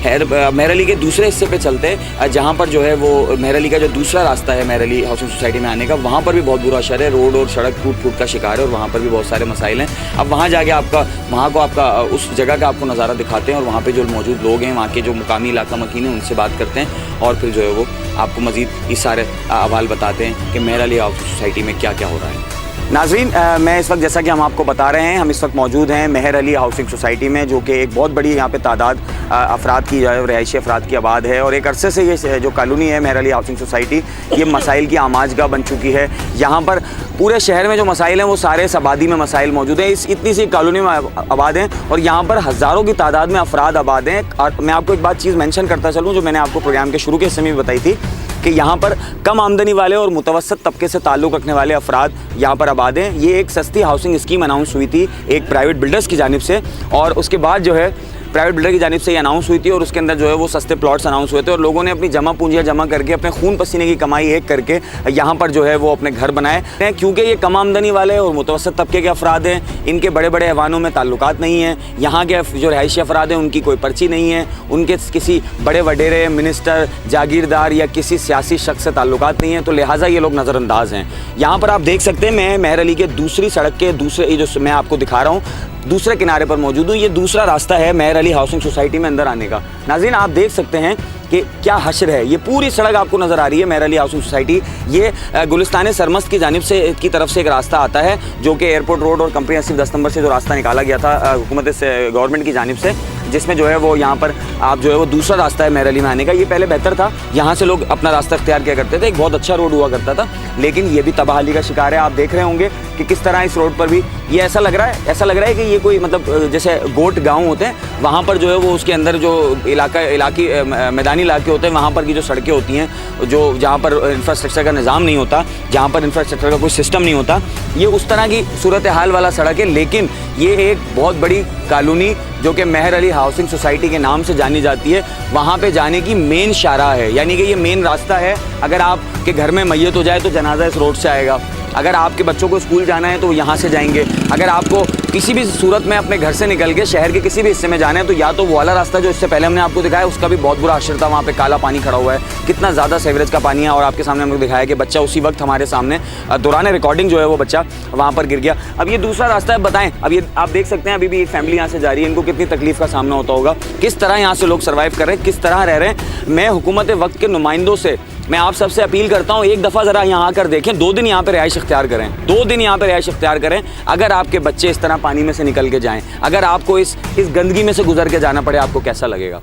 मेहर अली के दूसरे हिस्से पे चलते हैं जहाँ पर जो है वो मेहर अली का जो दूसरा रास्ता है मेहर अली हाउसिंग सोसाइटी में आने का, वहाँ पर भी बहुत बुरा शहर है, रोड और सड़क टूट का शिकार है और वहाँ पर भी बहुत सारे मसाइल हैं। अब वहाँ जाके आपका उस जगह का आपको नज़ारा दिखाते हैं और वहाँ पे जो मौजूद लोग हैं, वहाँ के जो मुकामी इलाका मकीन है, उनसे बात करते हैं और फिर जो है वो आपको मज़ीद इस सारे अहवाल बताते हैं कि मेहर अली हाउसिंग सोसाइटी में क्या क्या हो रहा है। नाजरीन, मैं इस वक्त, जैसा कि हम आपको बता रहे हैं, हम इस वक्त मौजूद हैं मेहर अली हाउसिंग सोसाइटी में, जो कि एक बहुत बड़ी यहाँ पे तादाद अफराद की, रहायशी अफराद की आबाद है। और एक अरसे से ये जो कॉलोनी है मेहर अली हाउसिंग सोसाइटी, ये मसाइल की आमाजगाह बन चुकी है। यहाँ पर पूरे शहर में जो मसाइल हैं वो सारे इस आबादी में मसाइल मौजूद हैं। इस इतनी सी कॉलोनी में आबाद हैं और यहाँ पर हज़ारों की तादाद में अफराद आबाद हैं। और मैं आपको एक बात चीज़ मेंशन करता चलूँ, जो मैंने आपको प्रोग्राम के शुरू के हिस्से में भी बताई थी, कि यहाँ पर कम आमदनी वाले और मुतवसत तबके से ताल्लुक़ रखने वाले अफराद यहाँ पर आबाद हैं। ये एक सस्ती हाउसिंग स्कीम अनाउंस हुई थी एक प्राइवेट बिल्डर्स की जानिब से, और उसके बाद जो है प्राइवेट बिल्डर की जानिब से ये अनाउंस हुई थी, और उसके अंदर जो है वो सस्ते प्लॉट्स अनाउंस हुए थे, और लोगों ने अपनी जमा पूंजियाँ जमा करके, अपने खून पसीने की कमाई एक करके यहाँ पर जो है वो अपने घर बनाए हैं। क्योंकि ये कम आमदनी वाले और मुतवसत तबके के अफराद हैं, इनके बड़े बड़े ऐवानों में ताल्लुकात नहीं हैं। यहाँ के जो रहायशी अफराद हैं उनकी कोई पर्ची नहीं है, उनके किसी बड़े वडेरे, मिनिस्टर, जागीरदार या किसी सियासी शख्स से ताल्लुकात नहीं है, तो लिहाजा ये लोग नज़रअंदाज हैं। यहाँ पर आप देख सकते हैं, मैं मेहर अली के दूसरी सड़क के दूसरे, ये जो मैं आपको दिखा रहा हूँ, दूसरे किनारे पर मौजूद हूँ। ये दूसरा रास्ता है मेहर अली हाउसिंग सोसाइटी में अंदर आने का। नाज़रीन, आप देख सकते हैं कि क्या हश्र है। ये पूरी सड़क आपको नज़र आ रही है मेहर अली हाउसिंग सोसाइटी। ये गुलिस्तान सरमस्त की जानिब से की तरफ से एक रास्ता आता है, जो कि एयरपोर्ट रोड और कंप्रिहेंसिव 10 नंबर से जो रास्ता निकाला गया था हुकूमत से, गवर्नमेंट की जानिब से, जिसमें जो है वो यहाँ पर आप जो है वो दूसरा रास्ता है मेहर अली में आने का। ये पहले बेहतर था, यहाँ से लोग अपना रास्ता इख्तियार किया करते थे, एक बहुत अच्छा रोड हुआ करता था, लेकिन ये भी तबाही का शिकार है। आप देख रहे होंगे कि किस तरह इस रोड पर भी ये ऐसा लग रहा है कि ये कोई मतलब जैसे गोट गाँव होते हैं, वहाँ पर जो है वो उसके अंदर जो इलाकी मैदानी इलाके होते हैं, वहाँ पर की जो सड़कें होती हैं, जो जहाँ पर इंफ्रास्ट्रक्चर का निज़ाम नहीं होता, जहाँ पर इंफ्रास्ट्रक्चर का कोई सिस्टम नहीं होता, ये उस तरह की सूरत हाल वाला सड़क है। लेकिन ये एक बहुत बड़ी कॉलोनी जो कि मेहर अली हाउसिंग सोसाइटी के नाम से जानी जाती है, वहाँ पे जाने की मेन शाहराह है, यानी कि ये मेन रास्ता है। अगर आपके घर में मैयत हो जाए तो जनाजा इस रोड से आएगा, अगर आपके बच्चों को स्कूल जाना है तो वो यहाँ से जाएंगे, अगर आपको किसी भी सूरत में अपने घर से निकल के शहर के किसी भी हिस्से में जाना है तो या तो वो वाला रास्ता जो इससे पहले हमने आपको दिखाया, उसका भी बहुत बुरा असर था, वहाँ पे काला पानी खड़ा हुआ है, कितना ज़्यादा सीवरेज का पानी है। और आपके सामने हमने दिखाया कि बच्चा उसी वक्त हमारे सामने दौरान रिकॉर्डिंग जो है वो बच्चा वहाँ पर गिर गया। अब ये दूसरा रास्ता है, बताएं, अब ये आप देख सकते हैं अभी भी एक फैमिली यहाँ से जा रही है, इनको कितनी तकलीफ का सामना होता होगा, किस तरह यहाँ से लोग सर्वाइव कर रहे हैं, किस तरह रह रहे हैं। मैं हुकूमत वक्त के नुमाइंदों से मैं आप सबसे अपील करता हूँ, एक दफ़ा ज़रा यहाँ आकर देखें, 2 दिन यहाँ पे रिहाइश इख्तियार करें, 2 दिन यहाँ पे रिहाइश इख्तियार करें। अगर आपके बच्चे इस तरह पानी में से निकल के जाएं, अगर आपको इस गंदगी में से गुजर के जाना पड़े, आपको कैसा लगेगा?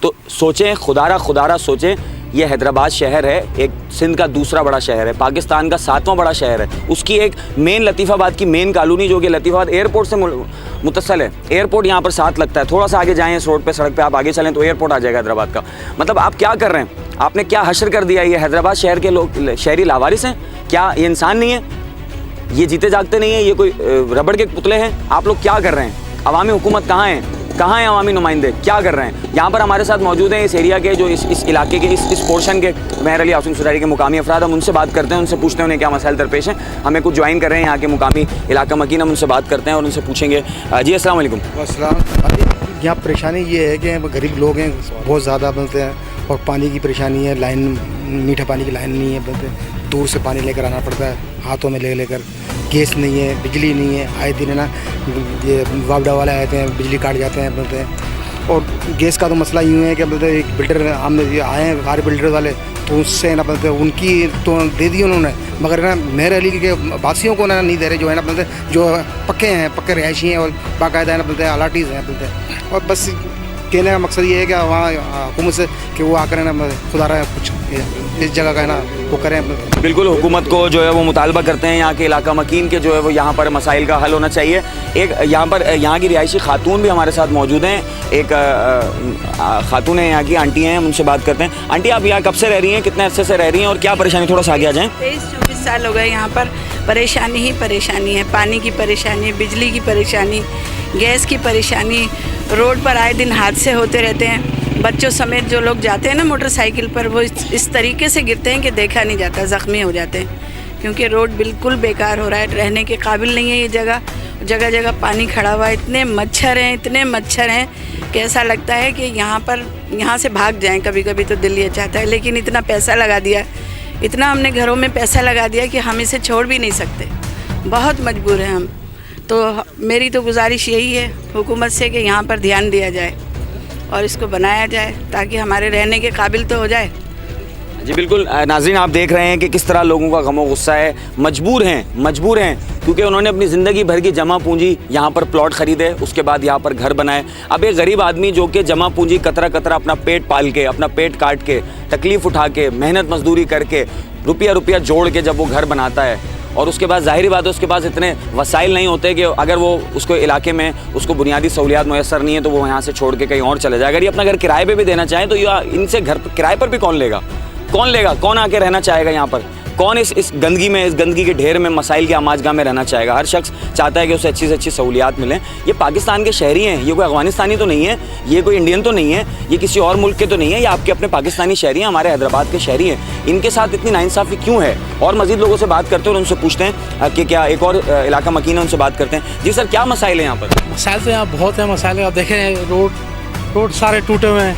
तो सोचें, खुदारा सोचें। ये हैदराबाद शहर है, एक सिंध का दूसरा बड़ा शहर है, पाकिस्तान का 7वां बड़ा शहर है, उसकी एक मेन लतीफ़ाबाद की मेन कॉलोनी, जो कि लतीफ़ाबाद एयरपोर्ट से मुत्तसल है। एयरपोर्ट यहाँ पर साथ लगता है, थोड़ा सा आगे जाएँ इस रोड पे, सड़क पे आप आगे चलें तो एयरपोर्ट आ जाएगा हैदराबाद का। मतलब आप क्या कर रहे हैं? आपने क्या हश्र कर दिया? ये हैदराबाद शहर के लोग शहरी लावारिस हैं क्या? ये इंसान नहीं है? ये जीते जागते नहीं है? ये कोई रबड़ के पुतले हैं? आप लोग क्या कर रहे हैं? अवामी हुकूमत कहाँ है? कहाँ हैं अवामी नुमाइंदे? क्या कर रहे हैं? यहाँ पर हमारे साथ मौजूद हैं इस एरिया के, जो इस इलाके के, इस पोर्शन के मेहर अली हाउसिंग सोसाइटी के मुकामी अफराद। हम उनसे बात करते हैं, उनसे पूछते हैं उन्हें क्या मसाइल दरपेश हैं। हमें कुछ ज्वाइन कर रहे हैं यहाँ के मुकामी इलाका मकीन, हम उनसे बात करते हैं और उनसे पूछेंगे। जी अस्सलाम वालेकुम। यहाँ परेशानी ये है कि गरीब लोग हैं, बहुत ज़्यादा बनते हैं, और पानी की परेशानी है, लाइन, मीठा पानी की लाइन नहीं है, बनते दूर से पानी लेकर आना पड़ता है, हाथों में लेकर। गैस नहीं है, बिजली नहीं है, आए दिन है ना ये वापडा वाले आते हैं, बिजली काट जाते हैं, बोलते हैं। और गैस का तो मसला यूँ है कि बोलते एक बिल्डर हम आए हैं, सारे बिल्डर वाले, तो उससे ना बोलते उनकी तो दे दी उन्होंने, मगर ना मेहर अली के वासियों को ना नहीं दे रहे, जो है ना बोलते जो पक्के हैं, पक्के रिहायशी हैं और बाकायदा है ना बोलते अलाटीज़ हैं बोलते। और बस कहने का मकसद ये है कि वहाँ हुकूमत से कि वो आकर ना खुदारा कुछ इस जगह का है ना वो करें। बिल्कुल, हुकूमत को जो है वो मुतालबा करते हैं यहाँ के इलाका मकीन के, जो है वो यहाँ पर मसाइल का हल होना चाहिए। एक यहाँ की रिहायशी खातून भी हमारे साथ मौजूद हैं, एक खातून है यहाँ की, आंटी हैं, हम उनसे बात करते हैं। आंटी, आप यहाँ कब से रह रही हैं, कितने अर्से से रह रही हैं और क्या परेशानी? थोड़ा सा आगे आ जाएँ। 23-24 साल हो गए यहाँ पर, परेशानी ही परेशानी है, पानी की परेशानी, बिजली की परेशानी, गैस की परेशानी, रोड पर आए दिन हादसे होते रहते हैं। बच्चों समेत जो लोग जाते हैं ना मोटरसाइकिल पर, वो इस तरीके से गिरते हैं कि देखा नहीं जाता, ज़ख्मी हो जाते हैं, क्योंकि रोड बिल्कुल बेकार हो रहा है, रहने के काबिल नहीं है ये जगह। जगह जगह पानी खड़ा हुआ है, इतने मच्छर हैं कि ऐसा लगता है कि यहाँ से भाग जाएं। कभी कभी तो दिल ये चाहता है, लेकिन इतना पैसा लगा दिया, इतना हमने घरों में पैसा लगा दिया कि हम इसे छोड़ भी नहीं सकते, बहुत मजबूर हैं हम। तो मेरी तो गुजारिश यही है हुकूमत से कि यहाँ पर ध्यान दिया जाए और इसको बनाया जाए ताकि हमारे रहने के काबिल तो हो जाए। जी बिल्कुल नाज़रीन, आप देख रहे हैं कि किस तरह लोगों का गमो गुस्सा है। मजबूर हैं क्योंकि उन्होंने अपनी ज़िंदगी भर की जमा पूंजी यहाँ पर प्लॉट ख़रीदे, उसके बाद यहाँ पर घर बनाए। अब एक गरीब आदमी जो कि जमा पूंजी कतरा कतरा अपना पेट पाल के, अपना पेट काट के, तकलीफ़ उठा के, मेहनत मजदूरी करके, रुपया जोड़ के जब वो घर बनाता है और उसके बाद जाहिर बात है उसके पास इतने वसाइल नहीं होते कि अगर वो उसको इलाके में उसको बुनियादी सहूलियात मैसर नहीं है तो वो यहाँ से छोड़ के कहीं और चले जाए। अगर ये अपना घर किराए पे भी देना चाहें तो ये इनसे घर किराए पर भी कौन लेगा? कौन आके रहना चाहेगा यहाँ पर? कौन इस गंदगी के ढेर में, मसाइल के आमाजगाह में रहना चाहेगा? हर शख्स चाहता है कि उसे अच्छी से अच्छी सहूलियात मिलें। ये पाकिस्तान के शहरी हैं, ये कोई अफगानिस्तानी तो नहीं है, ये कोई इंडियन तो नहीं है, ये किसी और मुल्क के तो नहीं है, ये आपके अपने पाकिस्तानी शहरी हैं, हमारे हैदराबाद के शहरी हैं। इनके साथ इतनी नाइंसाफ़ी क्यों है? और मज़ीद लोगों से बात करते हैं और उनसे पूछते हैं कि क्या एक और इलाका मकीन है, उनसे बात करते हैं। जी सर, क्या मसाइल है यहाँ पर? मसाइल तो यहाँ बहुत है। मसाइल आप देखें, रोड सारे टूटे हुए हैं।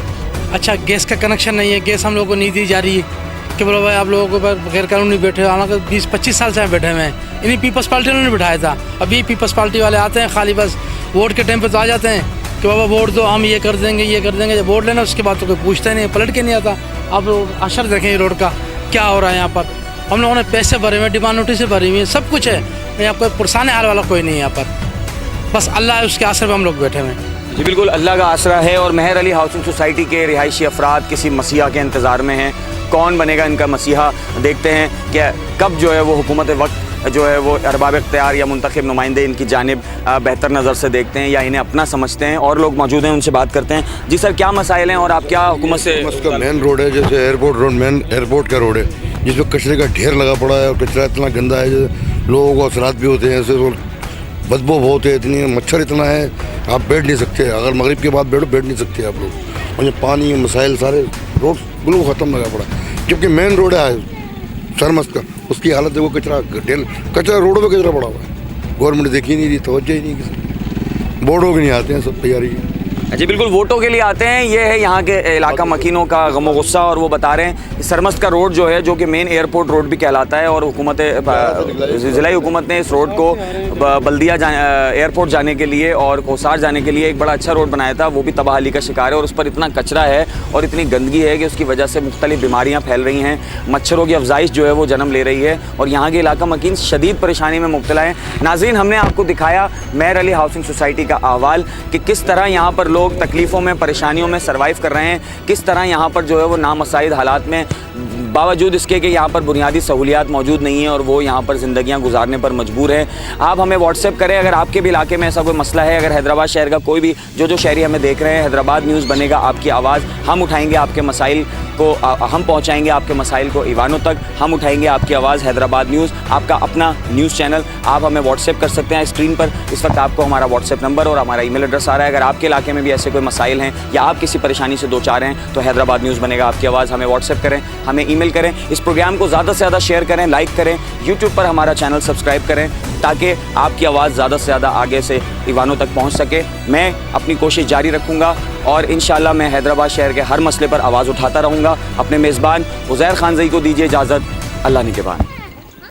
अच्छा, गैस का कनेक्शन नहीं है, गैस हम लोगों को नहीं दी जा रही है कि बोलो भाई आप लोगों के ऊपर गैर कानूनी बैठे, हालांकि 20-25 साल से बैठे हुए हैं। इन्हीं पीपल्स पार्टी उन्होंने बिठाया था। अभी पीपल्स पार्टी वाले आते हैं, खाली बस वोट के टाइम पे तो आ जाते हैं कि बाबा वोट दो, हम ये कर देंगे। जब वोट लेना उसके बाद तो कोई पूछता नहीं, पलट के नहीं आता। आप लोग अशर देखें रोड का क्या हो रहा है यहाँ पर। हम लोगों ने पैसे भरे हुए, डिमांड नोटिस भरी हुई है, सब कुछ है यहाँ पर। पुरसाने हाल वाला कोई नहीं है यहाँ पर, बस अल्लाह है उसके आसरे पर हम लोग बैठे हुए हैं। जी बिल्कुल, अल्लाह का आसरा है। और मेहर अली हाउसिंग सोसाइटी के रिहायशी अफराद किसी मसीहा के इंतज़ार में हैं। कौन बनेगा इनका मसीहा? देखते हैं कि कब जो है वो हुकूमत वक्त जो है वो अरबाब इख्तियार या मुंतखब नुमाइंदे इनकी जानिब बेहतर नज़र से देखते हैं या इन्हें अपना समझते हैं। और लोग मौजूद हैं, उनसे बात करते हैं। जी सर, क्या मसाइल हैं और आप क्या हुकूमत से? उसका मेन रोड है, जैसे एयरपोर्ट रोड, मेन एयरपोर्ट का रोड है, जिसमें कचरे का ढेर लगा पड़ा है और कचरा इतना गंदा है, लोगों को असरात भी होते हैं, ऐसे बदबू बहुत है, इतनी मच्छर इतना है, आप बैठ नहीं सकते। अगर मगरिब के बाद बैठ नहीं सकते आप लोग। और ये पानी मसाइल सारे रोड बिल्कुल ख़त्म लगा पड़ा, जबकि मेन रोड है सरमस्त का, उसकी हालत देखो, कचरा रोड पे कचरा पड़ा हुआ है। गवर्नमेंट देखी नहीं रही, तवज्जो ही नहीं किसी, बोर्डों के नहीं आते हैं, सब तैयारी है। जी बिल्कुल, वोटों के लिए आते हैं। ये है यहाँ के इलाका मकीनों का गमो गुस्सा। और वो बता रहे हैं सरमस्त का रोड जो है, जो कि मेन एयरपोर्ट रोड भी कहलाता है, और ज़िला हुकूमत ने इस रोड को बल्दिया एयरपोर्ट जाने के लिए और कोसार जाने के लिए एक बड़ा अच्छा रोड बनाया था, वो भी तबाहली का शिकार है। और उस पर इतना कचरा है और इतनी गंदगी है कि उसकी वजह से मुख्तलिफ बीमारियाँ फैल रही हैं, मच्छरों की अफजाइश जो है वो जन्म ले रही है, और यहाँ के इलाका मकीन शदीद परेशानी में मुब्तला है। नाज़रीन, हमने आपको दिखाया मेहर अली हाउसिंग सोसाइटी का अहवाल कि किस तरह यहाँ पर लोग तकलीफ़ों में, परेशानियों में सर्वाइव कर रहे हैं, किस तरह यहाँ पर जो है वो नामसाइद हालात में, बावजूद इसके कि यहाँ पर बुनियादी सहूलियात मौजूद नहीं है और वो यहाँ पर ज़िंदगियाँ गुजारने पर मजबूर हैं। आप हमें व्हाट्सएप करें अगर आपके भी इलाके में ऐसा कोई मसला है। अगर हैदराबाद शहर का कोई भी जो शहरी हमें देख रहे हैं, हैदराबाद न्यूज़ बनेगा आपकी आवाज़, हम उठाएंगे आपके मसाइल को, हम पहुँचाएंगे आपके मसाइल को ईवानों तक, हम उठाएंगे आपकी आवाज़। हैदराबाद न्यूज़ आपका अपना न्यूज़ चैनल। आप हमें व्हाट्सएप कर सकते हैं। स्क्रीन पर इस वक्त आपको हमारा व्हाट्सएप नंबर और हमारा ईमेल एड्रेस आ रहा है। अगर आपके इलाके में भी ऐसे कोई मसाइल हैं या आप किसी परेशानी से दो चार हैं तो हैदराबाद न्यूज़ बनेगा आपकी आवाज़। हमें व्हाट्सएप करें, हमें ईमेल करें, इस प्रोग्राम को ज़्यादा से ज़्यादा शेयर करें, लाइक करें, यूट्यूब पर हमारा चैनल सब्सक्राइब करें ताकि आपकी आवाज़ ज़्यादा से ज़्यादा आगे से ईवानों तक पहुँच सके। मैं अपनी कोशिश जारी रखूँगा और इंशाअल्लाह मैं हैदराबाद शहर के हर मसले पर आवाज़ उठाता रहूँगा। अपने मेज़बान उज़ैर खानज़ई को दीजिए इजाज़त। अल्लाह निगहबान।